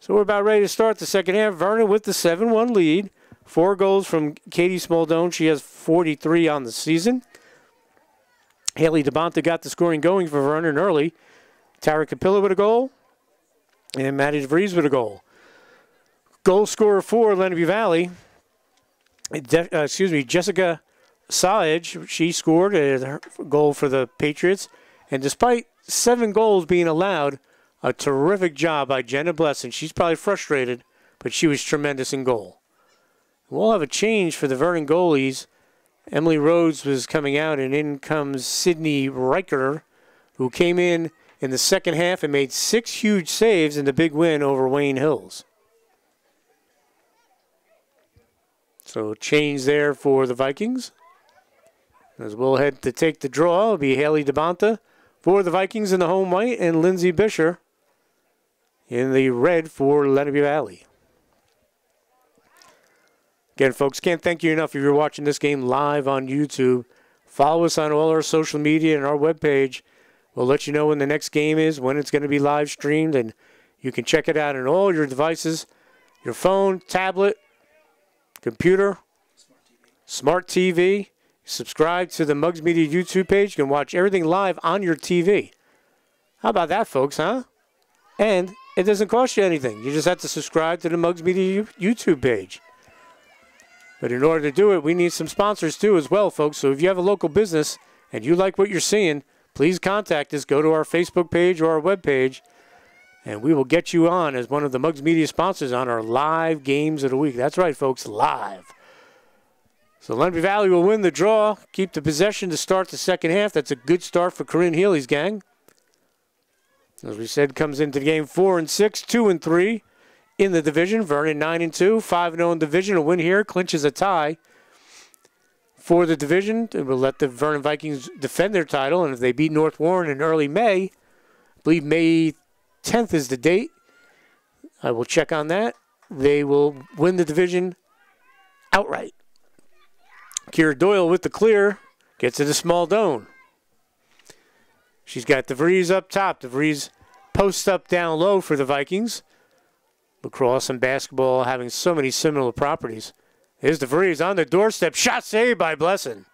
So we're about ready to start the second half. Vernon with the 7-1 lead. 4 goals from Katie Smaldone. She has 43 on the season. Haley DeBonta got the scoring going for Vernon early. Tara Capilla with a goal. And Maddie DeVries with a goal. Goal scorer for Lenape Valley. Jessica Saage. She scored a goal for the Patriots. And despite 7 goals being allowed, a terrific job by Jenna Blesson. She's probably frustrated, but she was tremendous in goal. We'll have a change for the Vernon goalies. Emily Rhodes was coming out, and in comes Sydney Riker, who came in the second half and made 6 huge saves in the big win over Wayne Hills. So change there for the Vikings. As we'll head to take the draw, it'll be Haley DeBonta for the Vikings in the home white and Lindsay Bisher in the red for Lenape Valley. Again, folks, can't thank you enough if you're watching this game live on YouTube. Follow us on all our social media and our webpage. We'll let you know when the next game is, when it's going to be live streamed, and you can check it out on all your devices, your phone, tablet, computer, smart TV. Subscribe to the Muggs Media YouTube page. You can watch everything live on your TV. How about that, folks, huh? And it doesn't cost you anything. You just have to subscribe to the Muggs Media YouTube page. But in order to do it, we need some sponsors too as well, folks. So if you have a local business and you like what you're seeing, please contact us. Go to our Facebook page or our web page, and we will get you on as one of the Muggs Media sponsors on our live games of the week. That's right, folks, live. So Lenape Valley will win the draw, keep the possession to start the second half. That's a good start for Corinne Healy's gang. As we said, comes into the game 4-6, 2-3. In the division, Vernon 9-2, 5-0 in division. A win here clinches a tie for the division. It will let the Vernon Vikings defend their title, and if they beat North Warren in early May, I believe May 10th is the date. I will check on that. They will win the division outright. Kira Doyle with the clear. Gets it to Smaldone. She's got DeVries up top. DeVries posts up down low for the Vikings. Lacrosse and basketball having so many similar properties. Here's DeVries on the doorstep. Shot saved by Blesson.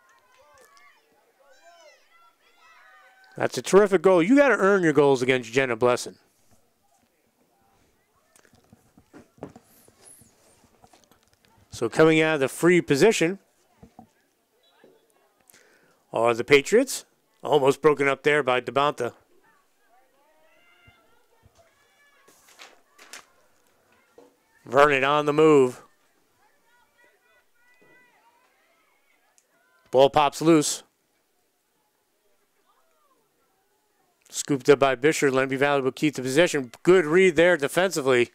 That's a terrific goal. You got to earn your goals against Jenna Blesson. So coming out of the free position are the Patriots. Almost broken up there by DeBonta. Vernon on the move. Ball pops loose. Scooped up by Bisher. Lenape Valley will keep the possession. Good read there defensively.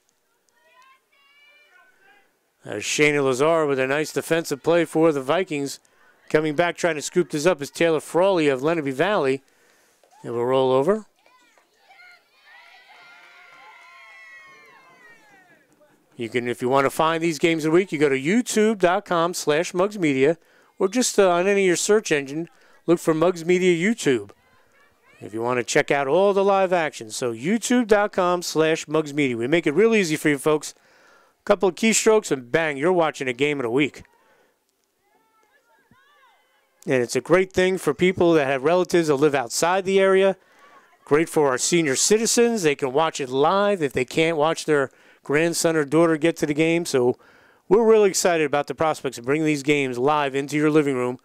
As Shayna Lazar with a nice defensive play for the Vikings. Coming back trying to scoop this up is Taylor Frawley of Lenape Valley. It will roll over. You can, if you want to find these games of the week, you go to youtube.com/mugsmedia or just on any of your search engine, look for Mugs Media YouTube. If you want to check out all the live action, so youtube.com/mugsmedia. We make it real easy for you folks. A couple of keystrokes and bang, you're watching a game of the week. And it's a great thing for people that have relatives that live outside the area. Great for our senior citizens. They can watch it live if they can't watch their grandson or daughter get to the game. So we're really excited about the prospects of bringing these games live into your living room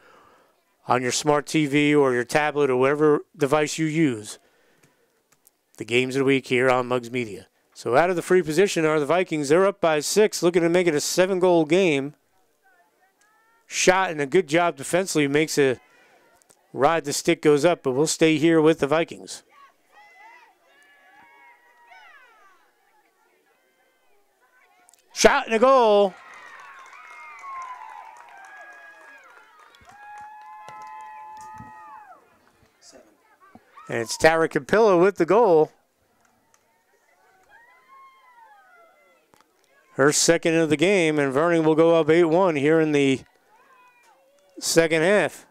on your smart TV or your tablet or whatever device you use. The games of the week here on Mugs Media. So out of the free position are the Vikings. They're up by 6, looking to make it a 7-goal game. Shot and a good job defensively makes a ride. The stick goes up, but we'll stay here with the Vikings. Shot and a goal. And it's Tara Capilla with the goal. Her second of the game, and Vernon will go up 8-1 here in the second half.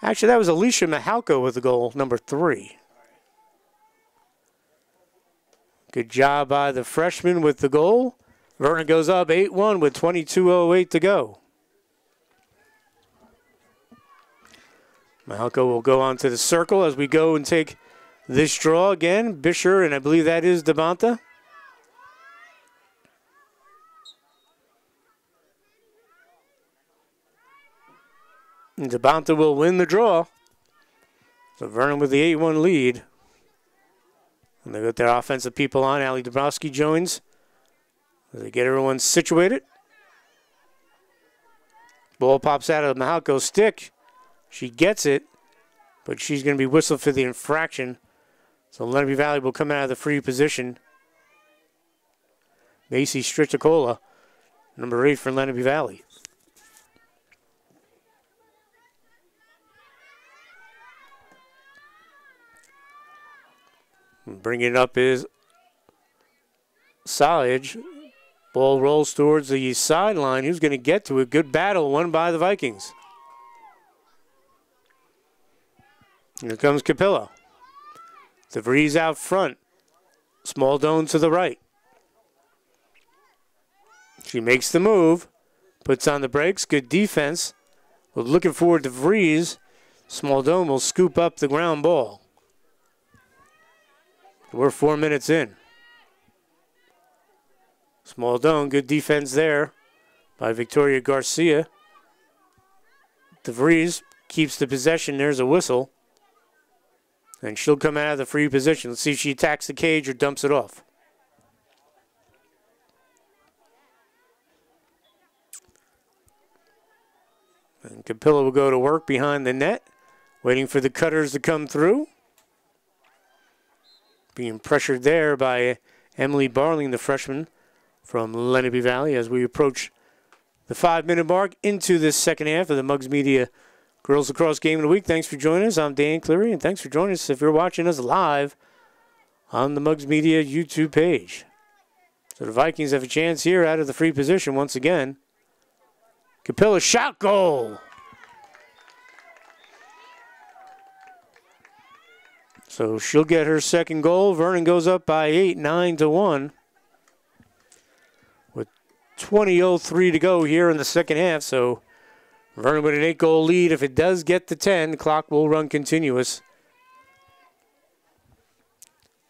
Actually, that was Alicia Mahalko with the goal, number 3. Good job by the freshman with the goal. Vernon goes up 8-1 with 22:08 to go. Mahalko will go on to the circle as we go and take this draw again. Bisher, and I believe that is DeBonta. And DeBonta will win the draw. So Vernon with the 8-1 lead. And they got their offensive people on. Allie Dabrowski joins as they get everyone situated. Ball pops out of Mahalko's stick. She gets it, but she's going to be whistled for the infraction. So Lenape Valley will come out of the free position. Macy Strichacola, number 8 for Lenape Valley. Bringing it up is Salage. Ball rolls towards the sideline. Who's going to get to it? Good battle won by the Vikings. Here comes Capilla. DeVries out front. Smaldone to the right. She makes the move. Puts on the brakes. Good defense. We're looking for DeVries. Smaldone will scoop up the ground ball. We're 4 minutes in. Smaldone, good defense there by Victoria Garcia. DeVries keeps the possession. There's a whistle. And she'll come out of the free position. Let's see if she attacks the cage or dumps it off. And Capilla will go to work behind the net, waiting for the cutters to come through. Being pressured there by Emily Barling, the freshman from Lenape Valley, as we approach the 5-minute mark into this second half of the Mugs Media Girls Lacrosse Game of the Week. Thanks for joining us. I'm Dan Cleary, and thanks for joining us if you're watching us live on the Mugs Media YouTube page. So the Vikings have a chance here out of the free position once again. Capilla shot goal. So she'll get her second goal. Vernon goes up by 8, 9-1. With 20:03 to go here in the second half. So Vernon with an 8-goal lead. If it does get to 10, the clock will run continuous.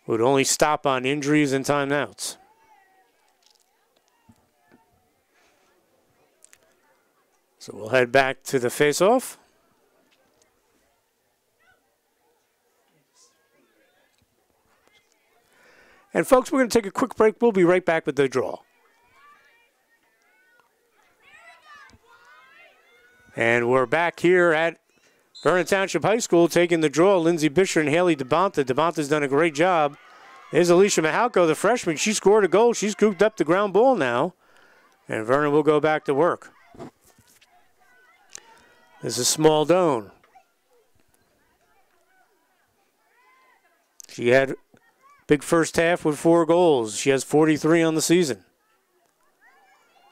Would only stop on injuries and timeouts. So we'll head back to the face-off. And folks, we're going to take a quick break. We'll be right back with the draw. And we're back here at Vernon Township High School taking the draw. Lindsay Bisher and Haley DeBonta. DeBonta's done a great job. There's Alicia Mahalko, the freshman. She scored a goal. She's scooped up the ground ball now. And Vernon will go back to work. This is Smaldone. She had big first half with 4 goals. She has 43 on the season.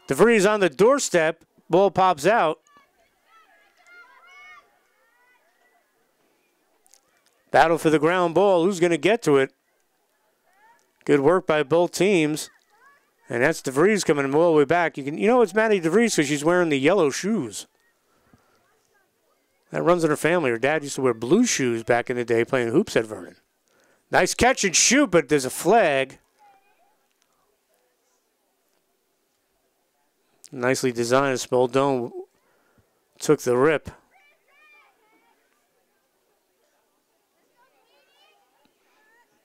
DeVries on the doorstep. Ball pops out. Battle for the ground ball. Who's going to get to it? Good work by both teams. And that's DeVries coming all the way back. You know it's Maddie DeVries because she's wearing the yellow shoes. That runs in her family. Her dad used to wear blue shoes back in the day playing hoops at Vernon. Nice catch and shoot, but there's a flag. Nicely designed. Smaldone took the rip.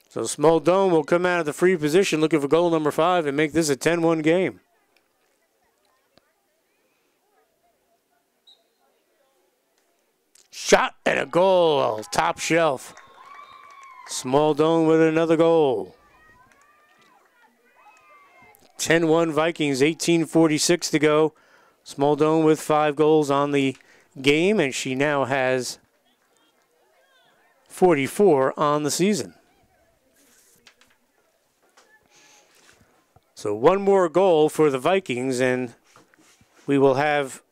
So Smaldone will come out of the free position looking for goal number 5 and make this a 10-1 game. Shot and a goal, top shelf. Smaldone with another goal. 10-1 Vikings, 18:46 to go. Smaldone with 5 goals on the game, and she now has 44 on the season. So one more goal for the Vikings, and we will have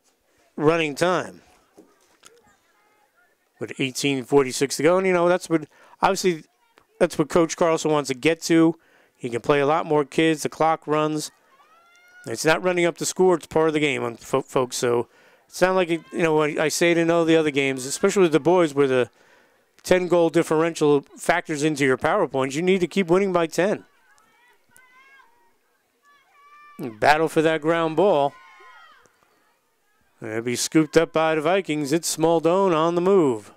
running time. With 18:46 to go, and that's what Coach Carlson wants to get to. He can play a lot more kids. The clock runs. It's not running up the score. It's part of the game, folks. So it's not like I say it in all the other games, especially with the boys, where the 10-goal differential factors into your power points. You need to keep winning by 10. Battle for that ground ball. It'll be scooped up by the Vikings. It's Smaldone on the move.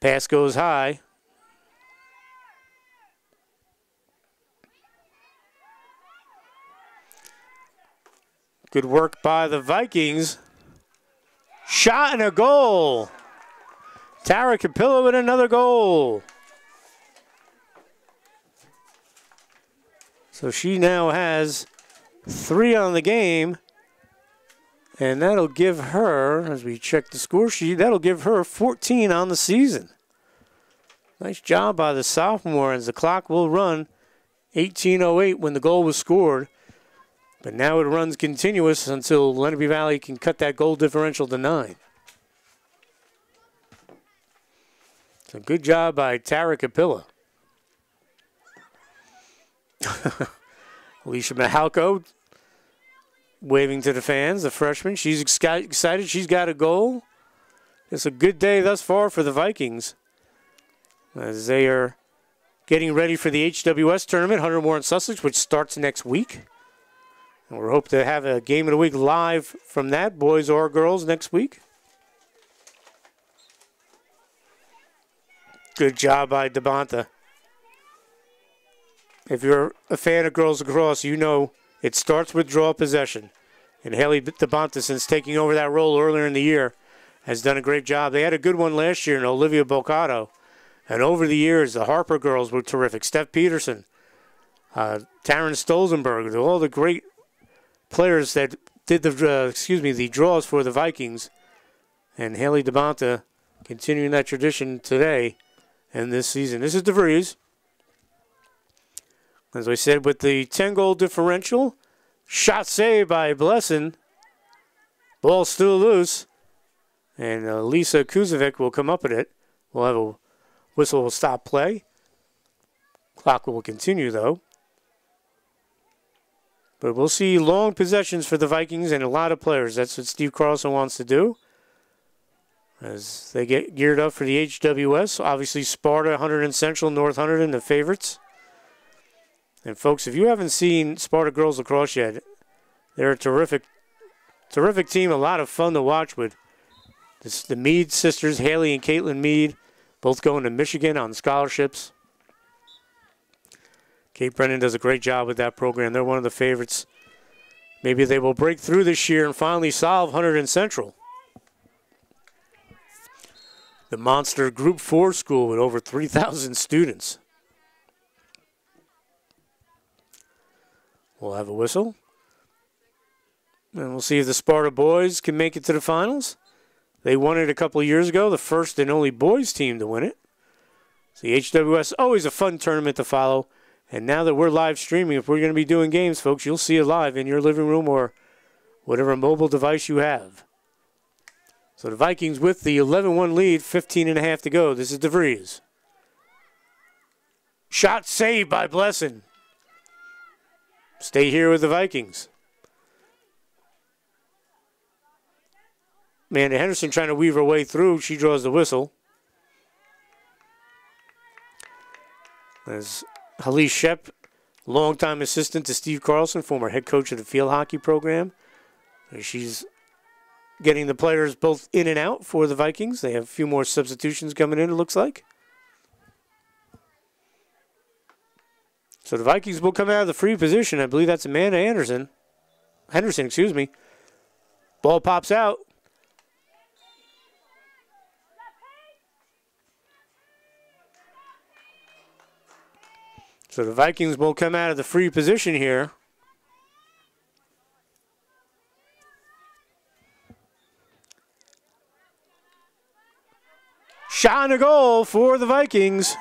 Pass goes high. Good work by the Vikings. Shot and a goal. Tara Capilla with another goal. So she now has 3 on the game. And that'll give her, as we check the score sheet, that'll give her 14 on the season. Nice job by the sophomore, as the clock will run 18:08 when the goal was scored. But now it runs continuous until Lenape Valley can cut that goal differential to 9. So good job by Tara Capilla. Alicia Mahalko waving to the fans, the freshman. She's excited. She's got a goal. It's a good day thus far for the Vikings as they are getting ready for the HWS tournament, Hunter Warren Sussex, which starts next week. And we're hoping to have a game of the week live from that, boys or girls, next week. Good job by DeBonta. If you're a fan of Girls Lacrosse, you know it starts with draw possession. And Haley DeBonta, since taking over that role earlier in the year, has done a great job. They had a good one last year in Olivia Boccato. And over the years, the Harper girls were terrific. Steph Peterson, Taryn Stolzenberg, all the great players that did the draws for the Vikings. And Haley DeBonta continuing that tradition today and this season. This is DeVries. As I said, with the 10-goal differential, shot saved by Blesson. Ball still loose. And Lisa Kuzovic will come up with it. We'll have a whistle will stop play. Clock will continue, though. But we'll see long possessions for the Vikings and a lot of players. That's what Steve Carlson wants to do as they get geared up for the HWS. Obviously, Sparta, Hunterdon Central, North Hunterdon, the favorites. And, folks, if you haven't seen Sparta Girls Lacrosse yet, they're a terrific team, a lot of fun to watch with. The Mead sisters, Haley and Caitlin Mead, both going to Michigan on scholarships. Kate Brennan does a great job with that program. They're one of the favorites. Maybe they will break through this year and finally solve Hunterdon Central. The monster Group 4 school with over 3,000 students. We'll have a whistle. And we'll see if the Sparta boys can make it to the finals. They won it a couple of years ago, the first and only boys team to win it. So the HWS, always a fun tournament to follow. And now that we're live streaming, if we're going to be doing games, folks, you'll see it live in your living room or whatever mobile device you have. So the Vikings with the 11-1 lead, 15.5 to go. This is DeVries. Shot saved by Blesson. Stay here with the Vikings. Amanda Henderson trying to weave her way through. She draws the whistle. As Hallie Shep, longtime assistant to Steve Carlson, former head coach of the field hockey program. She's getting the players both in and out for the Vikings. They have a few more substitutions coming in, it looks like. So the Vikings will come out of the free position. I believe that's Amanda Henderson. Ball pops out. So the Vikings will come out of the free position here. Shot and a goal for the Vikings.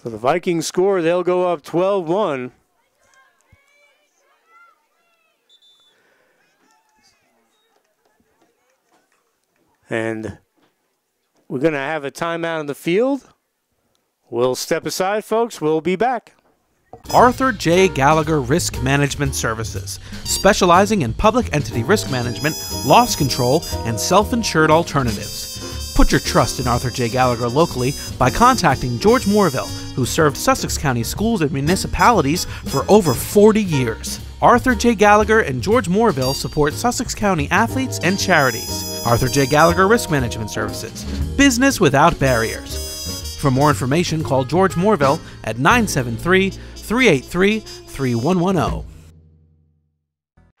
So the Vikings score, they'll go up 12-1. And we're going to have a timeout on the field. We'll step aside, folks. We'll be back. Arthur J. Gallagher Risk Management Services, specializing in public entity risk management, loss control, and self-insured alternatives. Put your trust in Arthur J. Gallagher locally by contacting George Moorville, who served Sussex County schools and municipalities for over 40 years. Arthur J. Gallagher and George Moorville support Sussex County athletes and charities. Arthur J. Gallagher Risk Management Services, business without barriers. For more information, call George Moorville at 973-383-3110.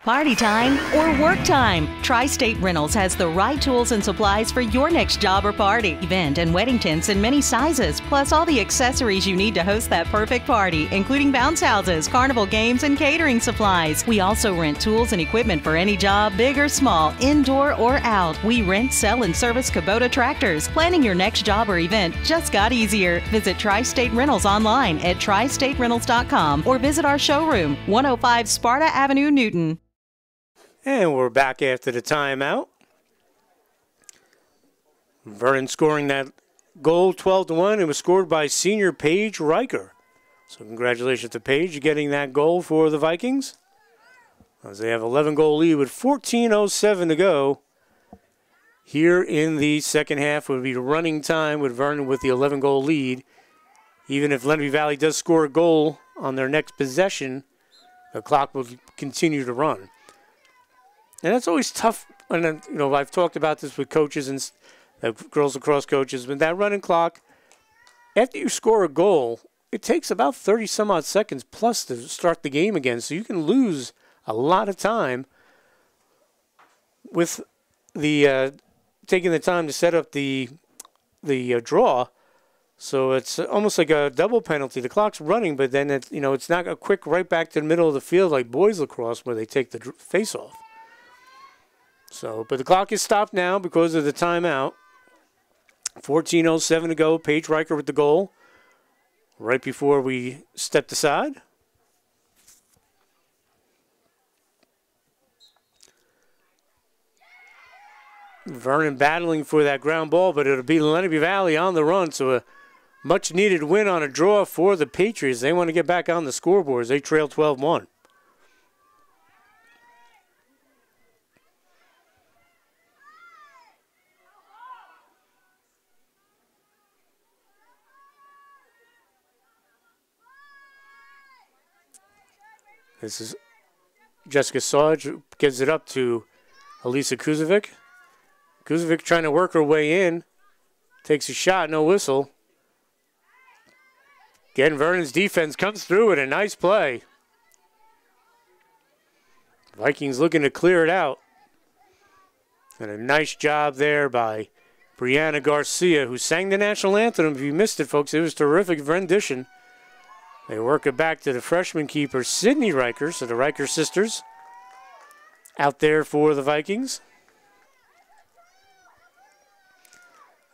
Party time or work time? Tri-State Rentals has the right tools and supplies for your next job or party, event, and wedding tents in many sizes, plus all the accessories you need to host that perfect party, including bounce houses, carnival games, and catering supplies. We also rent tools and equipment for any job, big or small, indoor or out. We rent, sell, and service Kubota tractors. Planning your next job or event just got easier. Visit Tri-State Rentals online at tristaterentals.com or visit our showroom, 105 Sparta Avenue, Newton. And we're back after the timeout. Vernon scoring that goal, 12-1. It was scored by senior Paige Riker. So congratulations to Paige getting that goal for the Vikings, as they have 11-goal lead with 14:07 to go. Here in the second half would be running time with Vernon with the 11-goal lead. Even if Lenape Valley does score a goal on their next possession, the clock will continue to run. And that's always tough. And I've talked about this with coaches and girls lacrosse coaches. But that running clock, after you score a goal, it takes about 30-some-odd seconds plus to start the game again. So you can lose a lot of time with the taking the time to set up the draw. So it's almost like a double penalty. The clock's running, but then it's not a quick right back to the middle of the field like boys lacrosse where they take the face-off. So, but the clock is stopped now because of the timeout. 14:07 to go. Paige Riker with the goal. right before we stepped aside. Vernon battling for that ground ball, but it'll be Lenape Valley on the run, so a much-needed win on a draw for the Patriots. They want to get back on the scoreboards. They trail 12-1. This is Jessica Sodge who gives it up to Elisa Kuzovic. Kuzovic trying to work her way in. Takes a shot, no whistle. Again, Vernon's defense comes through with a nice play. Vikings looking to clear it out. And a nice job there by Brianna Garcia, who sang the national anthem. If you missed it, folks, it was a terrific rendition. They work it back to the freshman keeper, Sydney Riker, so the Riker sisters out there for the Vikings.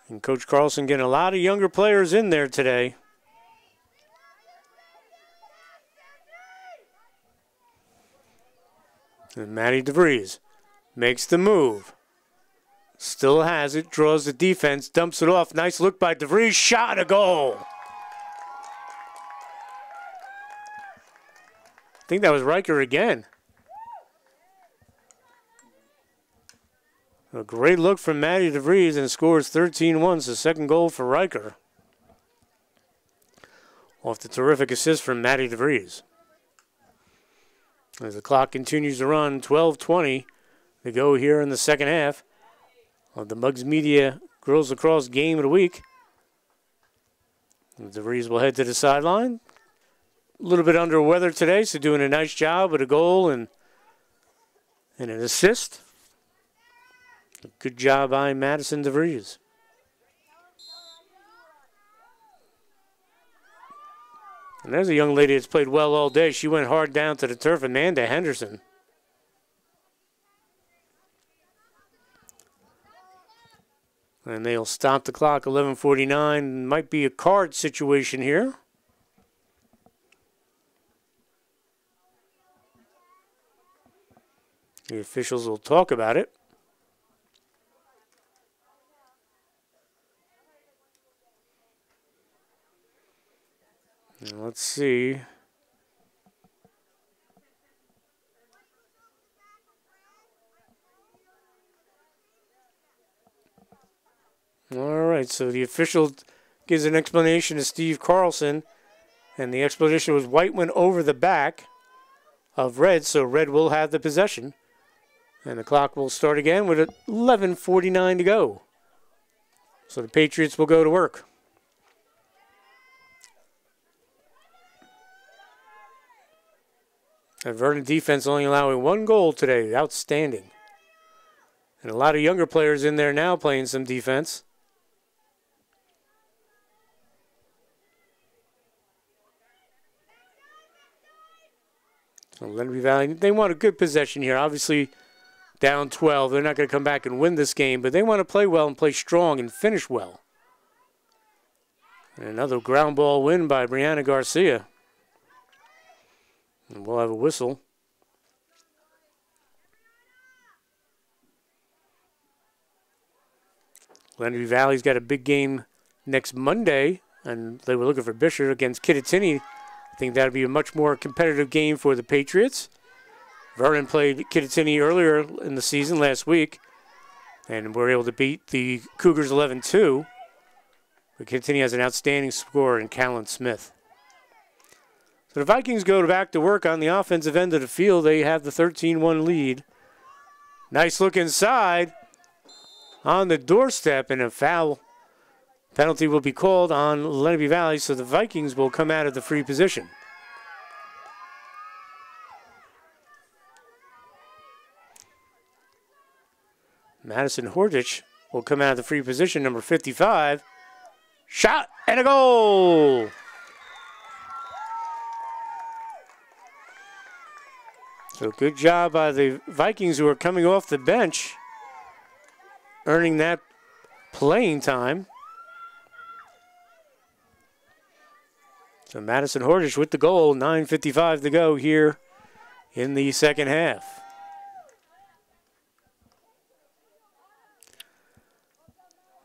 And Coach Carlson getting a lot of younger players in there today. And Maddie DeVries makes the move. Still has it, draws the defense, dumps it off. Nice look by DeVries, shot, a goal. I think that was Riker again. A great look from Maddie DeVries and scores 13-1. It's the second goal for Riker. Off the terrific assist from Maddie DeVries. As the clock continues to run, 12:20 to go here in the second half of the Muggs Media Girls Lacrosse Game of the Week. DeVries will head to the sideline. A little bit under weather today, so doing a nice job with a goal and an assist. A good job by Madison DeVries. And there's a young lady that's played well all day. She went hard down to the turf, Amanda Henderson. And they'll stop the clock, 11:49. Might be a card situation here. The officials will talk about it. And let's see. All right, so the official gives an explanation to Steve Carlson, and the explanation was white went over the back of red, so red will have the possession. And the clock will start again with 11:49 to go. So the Patriots will go to work. And Vernon defense only allowing one goal today. Outstanding. And a lot of younger players in there now playing some defense. So Lenape Valley, they want a good possession here. Obviously, down 12. They're not going to come back and win this game, but they want to play well and play strong and finish well. And another ground ball win by Brianna Garcia. And we'll have a whistle. Lenape Valley's got a big game next Monday, and they were looking for Bishop against Kittatinny. I think that'll be a much more competitive game for the Patriots. Vernon played Kittatinny earlier in the season last week, and were able to beat the Cougars 11-2. But Kittatinny has an outstanding scorer in Callan Smith. So the Vikings go back to work on the offensive end of the field. They have the 13-1 lead. Nice look inside on the doorstep, and a foul penalty will be called on Lenape Valley, so the Vikings will come out of the free position. Madison Hordich will come out of the free position, number 55. Shot and a goal! So good job by the Vikings, who are coming off the bench, earning that playing time. So Madison Hordish with the goal, 9:55 to go here in the second half.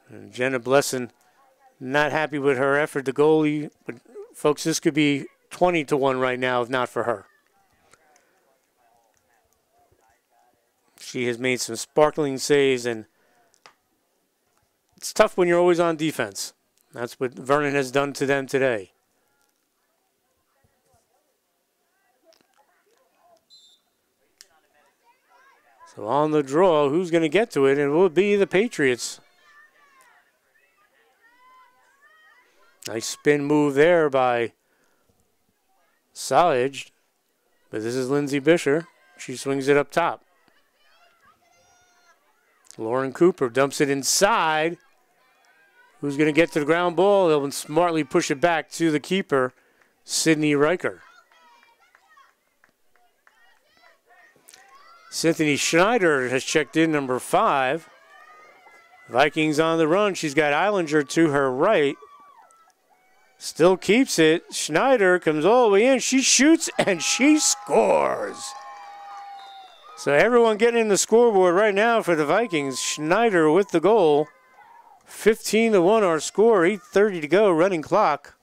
And Jenna Blesson not happy with her effort, the goalie, but folks, this could be 20-1 right now if not for her. She has made some sparkling saves, and it's tough when you're always on defense. That's what Vernon has done to them today. So on the draw, who's going to get to it? It will be the Patriots. Nice spin move there by Salage. But this is Lindsay Bisher. She swings it up top. Lauren Cooper dumps it inside. Who's going to get to the ground ball? They'll smartly push it back to the keeper, Sydney Riker. Cynthia Schneider has checked in, number 5. Vikings on the run. She's got Islinger to her right. Still keeps it. Schneider comes all the way in. She shoots and she scores. So everyone getting in the scoreboard right now for the Vikings. Schneider with the goal. 15-1 our score. 8:30 to go. Running clock.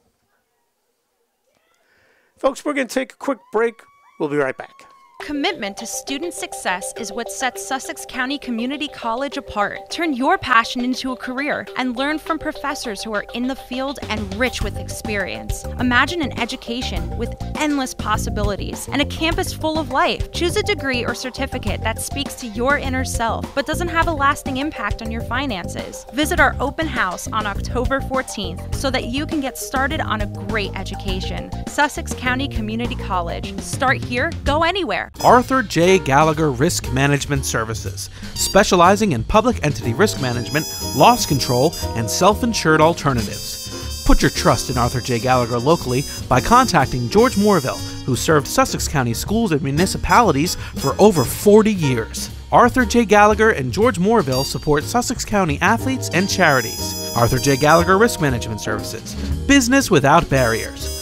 Folks, we're going to take a quick break. We'll be right back. Commitment to student success is what sets Sussex County Community College apart. Turn your passion into a career and learn from professors who are in the field and rich with experience. Imagine an education with endless possibilities and a campus full of life. Choose a degree or certificate that speaks to your inner self but doesn't have a lasting impact on your finances. Visit our open house on October 14th so that you can get started on a great education. Sussex County Community College. Start here, go anywhere. Arthur J. Gallagher Risk Management Services, specializing in public entity risk management, loss control, and self-insured alternatives. Put your trust in Arthur J. Gallagher locally by contacting George Moorville, who served Sussex County schools and municipalities for over 40 years. Arthur J. Gallagher and George Moorville support Sussex County athletes and charities. Arthur J. Gallagher Risk Management Services, business without barriers.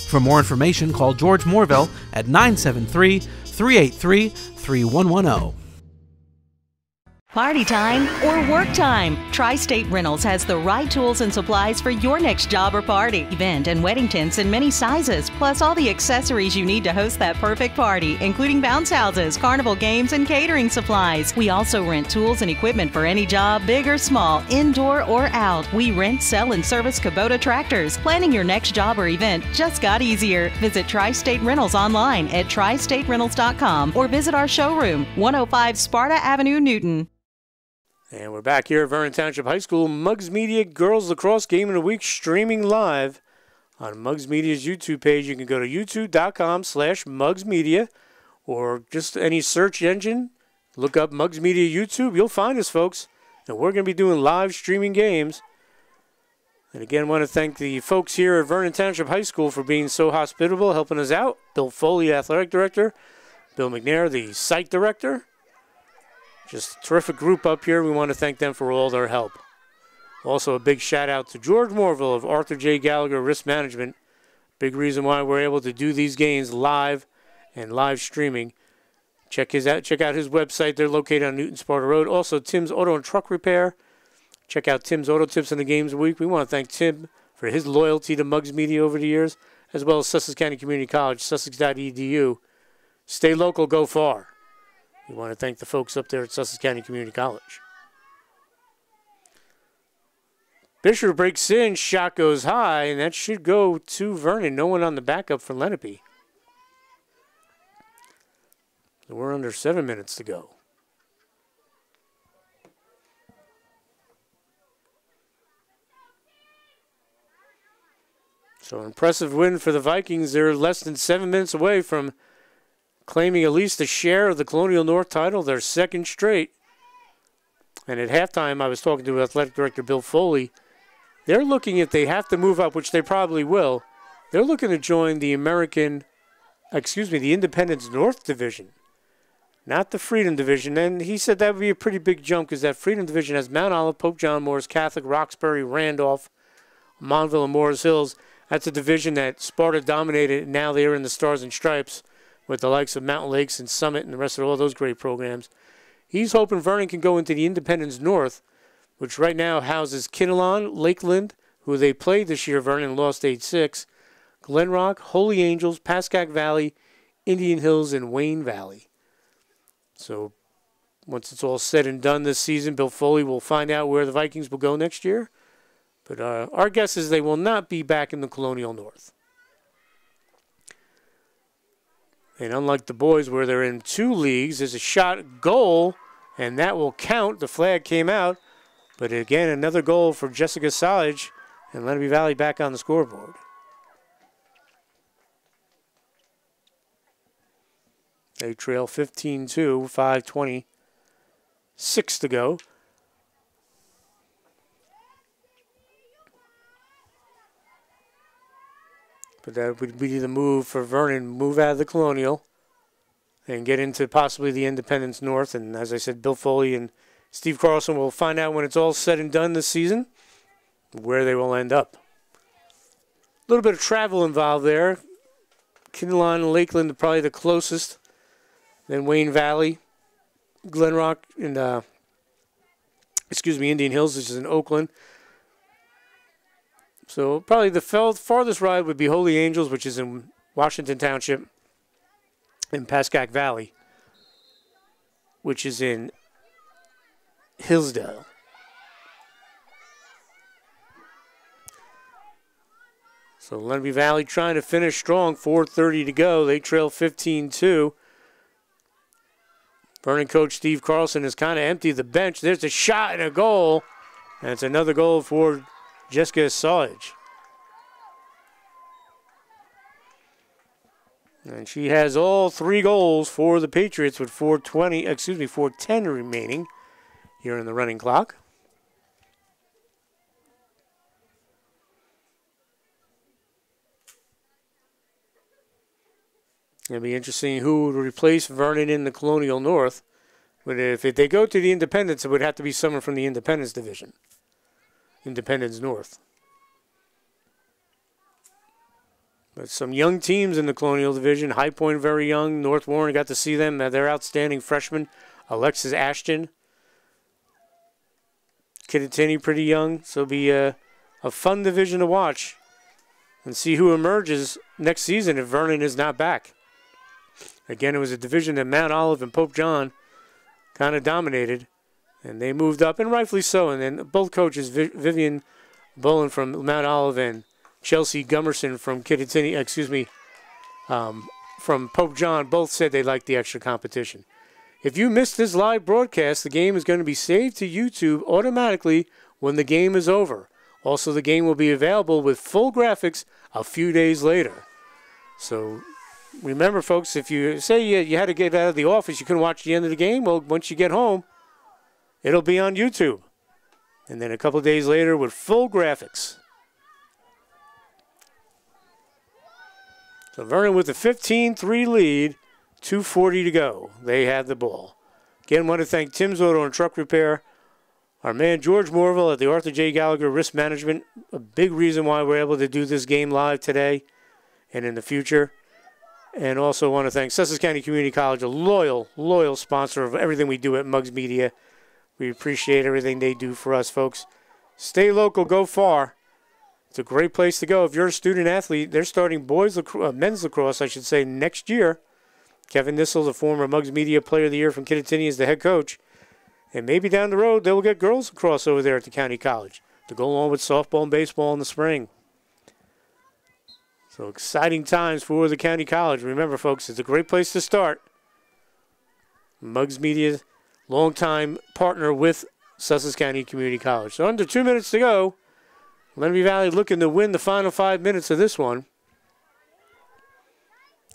For more information, call George Moorville at 973-383-3110. Party time or work time? Tri-State Rentals has the right tools and supplies for your next job or party, event, and wedding tents in many sizes, plus all the accessories you need to host that perfect party, including bounce houses, carnival games, and catering supplies. We also rent tools and equipment for any job, big or small, indoor or out. We rent, sell, and service Kubota tractors. Planning your next job or event just got easier. Visit Tri-State Rentals online at tristaterentals.com or visit our showroom, 105 Sparta Avenue, Newton. And we're back here at Vernon Township High School. Muggs Media Girls Lacrosse Game of the Week streaming live on Muggs Media's YouTube page. You can go to youtube.com/MuggsMedia or just any search engine. Look up Muggs Media YouTube. You'll find us, folks. And we're going to be doing live streaming games. And again, I want to thank the folks here at Vernon Township High School for being so hospitable, helping us out. Bill Foley, Athletic Director. Bill McNair, the Site Director. Just a terrific group up here. We want to thank them for all their help. Also, a big shout out to George Moorville of Arthur J. Gallagher Risk Management. Big reason why we're able to do these games live and live streaming. Check out his website. They're located on Newton Sparta Road. Also, Tim's Auto and Truck Repair. Check out Tim's Auto Tips in the Games Week. We want to thank Tim for his loyalty to Muggs Media over the years, as well as Sussex County Community College, sussex.edu. Stay local, go far. We want to thank the folks up there at Sussex County Community College. Bisher breaks in, shot goes high, and that should go to Vernon. No one on the backup for Lenape. We're under 7 minutes to go. So impressive win for the Vikings. They're less than 7 minutes away from claiming at least a share of the Colonial North title, their second straight. And at halftime, I was talking to Athletic Director Bill Foley. They're looking, if they have to move up, which they probably will, they're looking to join the Independence North Division, not the Freedom Division. And he said that would be a pretty big jump because that Freedom Division has Mount Olive, Pope John Moores, Catholic, Roxbury, Randolph, Montville, and Morris Hills. That's a division that Sparta dominated, and now they're in the Stars and Stripes with the likes of Mountain Lakes and Summit and the rest of all those great programs. He's hoping Vernon can go into the Independence North, which right now houses Kinnelon, Lakeland, who they played this year. Vernon lost 8-6. Glen Rock, Holy Angels, Pascack Valley, Indian Hills, and Wayne Valley. So once it's all said and done this season, Bill Foley will find out where the Vikings will go next year. But our guess is they will not be back in the Colonial North. And unlike the boys where they're in 2 leagues, there's a shot goal, and that will count. The flag came out. But again, another goal for Jessica Solage, and Lenape Valley back on the scoreboard. They trail 15-2, 5:26 to go. But that would be the move for Vernon, move out of the Colonial and get into possibly the Independence North. And as I said, Bill Foley and Steve Carlson will find out when it's all said and done this season where they will end up. A little bit of travel involved there. Kinnelon and Lakeland are probably the closest. Then Wayne Valley, Glen Rock, and Indian Hills, which is in Oakland. So probably the farthest ride would be Holy Angels, which is in Washington Township, and Pascack Valley, which is in Hillsdale. So Lenape Valley trying to finish strong, 4:30 to go. They trail 15-2. Vernon coach Steve Carlson has kind of emptied the bench. There's a shot and a goal, and it's another goal for Jessica Solage. And she has all 3 goals for the Patriots with 4:10 remaining here in the running clock. It'll be interesting who would replace Vernon in the Colonial North. But if they go to the Independence, it would have to be someone from the Independence Division. Independence North. But some young teams in the Colonial Division. High Point very young. North Warren, got to see them. They're outstanding freshmen. Alexis Ashton. Kittatinny pretty young. So it'll be a fun division to watch. And see who emerges next season if Vernon is not back. Again, it was a division that Mount Olive and Pope John kind of dominated. And they moved up, and rightfully so. And then both coaches, Vivian Bolin from Mount Olive and Chelsea Gummerson from from Pope John, both said they liked the extra competition. If you missed this live broadcast, the game is going to be saved to YouTube automatically when the game is over. Also, the game will be available with full graphics a few days later. So remember, folks, if you say you had to get out of the office, you couldn't watch the end of the game, well, once you get home, it'll be on YouTube. And then a couple of days later with full graphics. So Vernon with a 15-3 lead, 2:40 to go. They have the ball. Again, want to thank Tim's Auto and Truck Repair. Our man George Morville at the Arthur J. Gallagher Risk Management. A big reason why we're able to do this game live today and in the future. And also want to thank Sussex County Community College, a loyal sponsor of everything we do at Muggs Media. We appreciate everything they do for us, folks. Stay local, go far. It's a great place to go. If you're a student athlete, they're starting men's lacrosse, I should say, next year. Kevin Nissel, the former Muggs Media Player of the Year from Kittatinny, is the head coach. And maybe down the road, they'll get girls lacrosse over there at the county college to go along with softball and baseball in the spring. So exciting times for the county college. Remember, folks, it's a great place to start. Muggs Media, longtime partner with Sussex County Community College. So under 2 minutes to go. Lenape Valley looking to win the final 5 minutes of this one.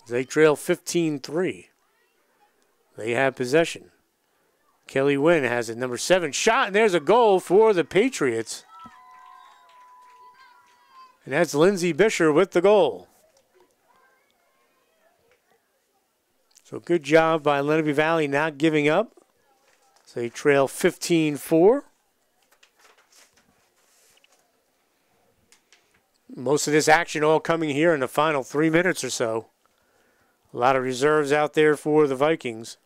They trail 15-3. They have possession. Kelly Wynn has a number 7 shot, and there's a goal for the Patriots. And that's Lindsay Bisher with the goal. So good job by Lenape Valley not giving up. So they trail 15-4. Most of this action all coming here in the final 3 minutes or so. A lot of reserves out there for the Vikings.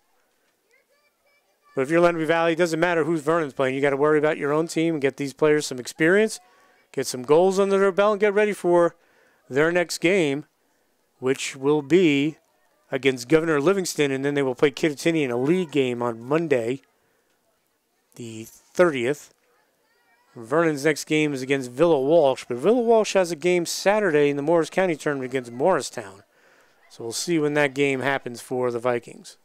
But if you're Lenape Valley, it doesn't matter who's Vernon's playing. You got to worry about your own team and get these players some experience, get some goals under their belt, and get ready for their next game, which will be against Governor Livingston, and then they will play Kittatinny in a league game on Monday, the 30th. Vernon's next game is against Villa Walsh, but Villa Walsh has a game Saturday in the Morris County tournament against Morristown. So we'll see when that game happens for the Vikings.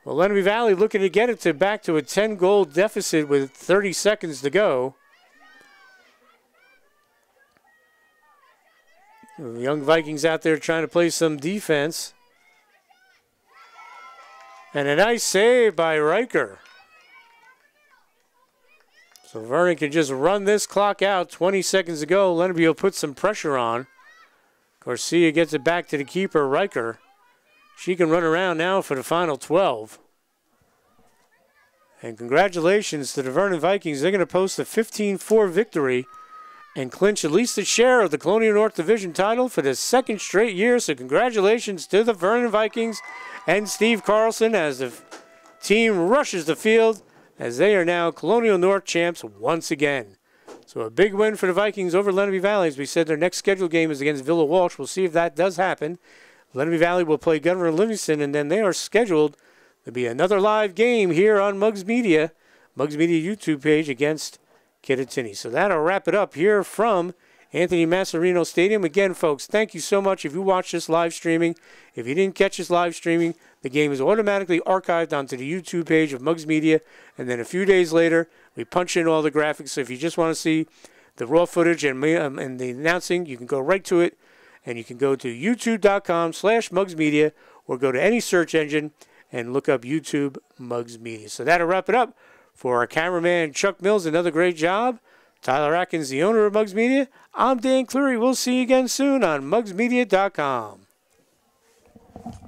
Well, Lenape Valley looking to get it back to a 10-goal deficit with 30 seconds to go. The young Vikings out there trying to play some defense. And a nice save by Riker. So Vernon can just run this clock out. 20 seconds to go. Lenape will put some pressure on. Garcia gets it back to the keeper, Riker. She can run around now for the final 12. And congratulations to the Vernon Vikings. They're going to post a 15-4 victory and clinch at least a share of the Colonial North Division title for the second straight year. So congratulations to the Vernon Vikings and Steve Carlson as the team rushes the field as they are now Colonial North champs once again. So a big win for the Vikings over Lenape Valley. As we said, their next scheduled game is against Villa Walsh. We'll see if that does happen. Lenape Valley will play Governor Livingston, and then they are scheduled to be another live game here on Muggs Media YouTube page against Kittatinny. So that'll wrap it up here from Anthony Masserino Stadium. Again, folks, thank you so much if you watch this live streaming. If you didn't catch this live streaming, the game is automatically archived onto the YouTube page of Muggs Media, and then a few days later, we punch in all the graphics. So if you just want to see the raw footage and the announcing, you can go right to it, and you can go to youtube.com/MuggsMedia or go to any search engine and look up YouTube Muggs Media. So that'll wrap it up for our cameraman, Chuck Mills. Another great job. Tyler Atkins, the owner of Muggs Media. I'm Dan Cleary. We'll see you again soon on MuggsMedia.com.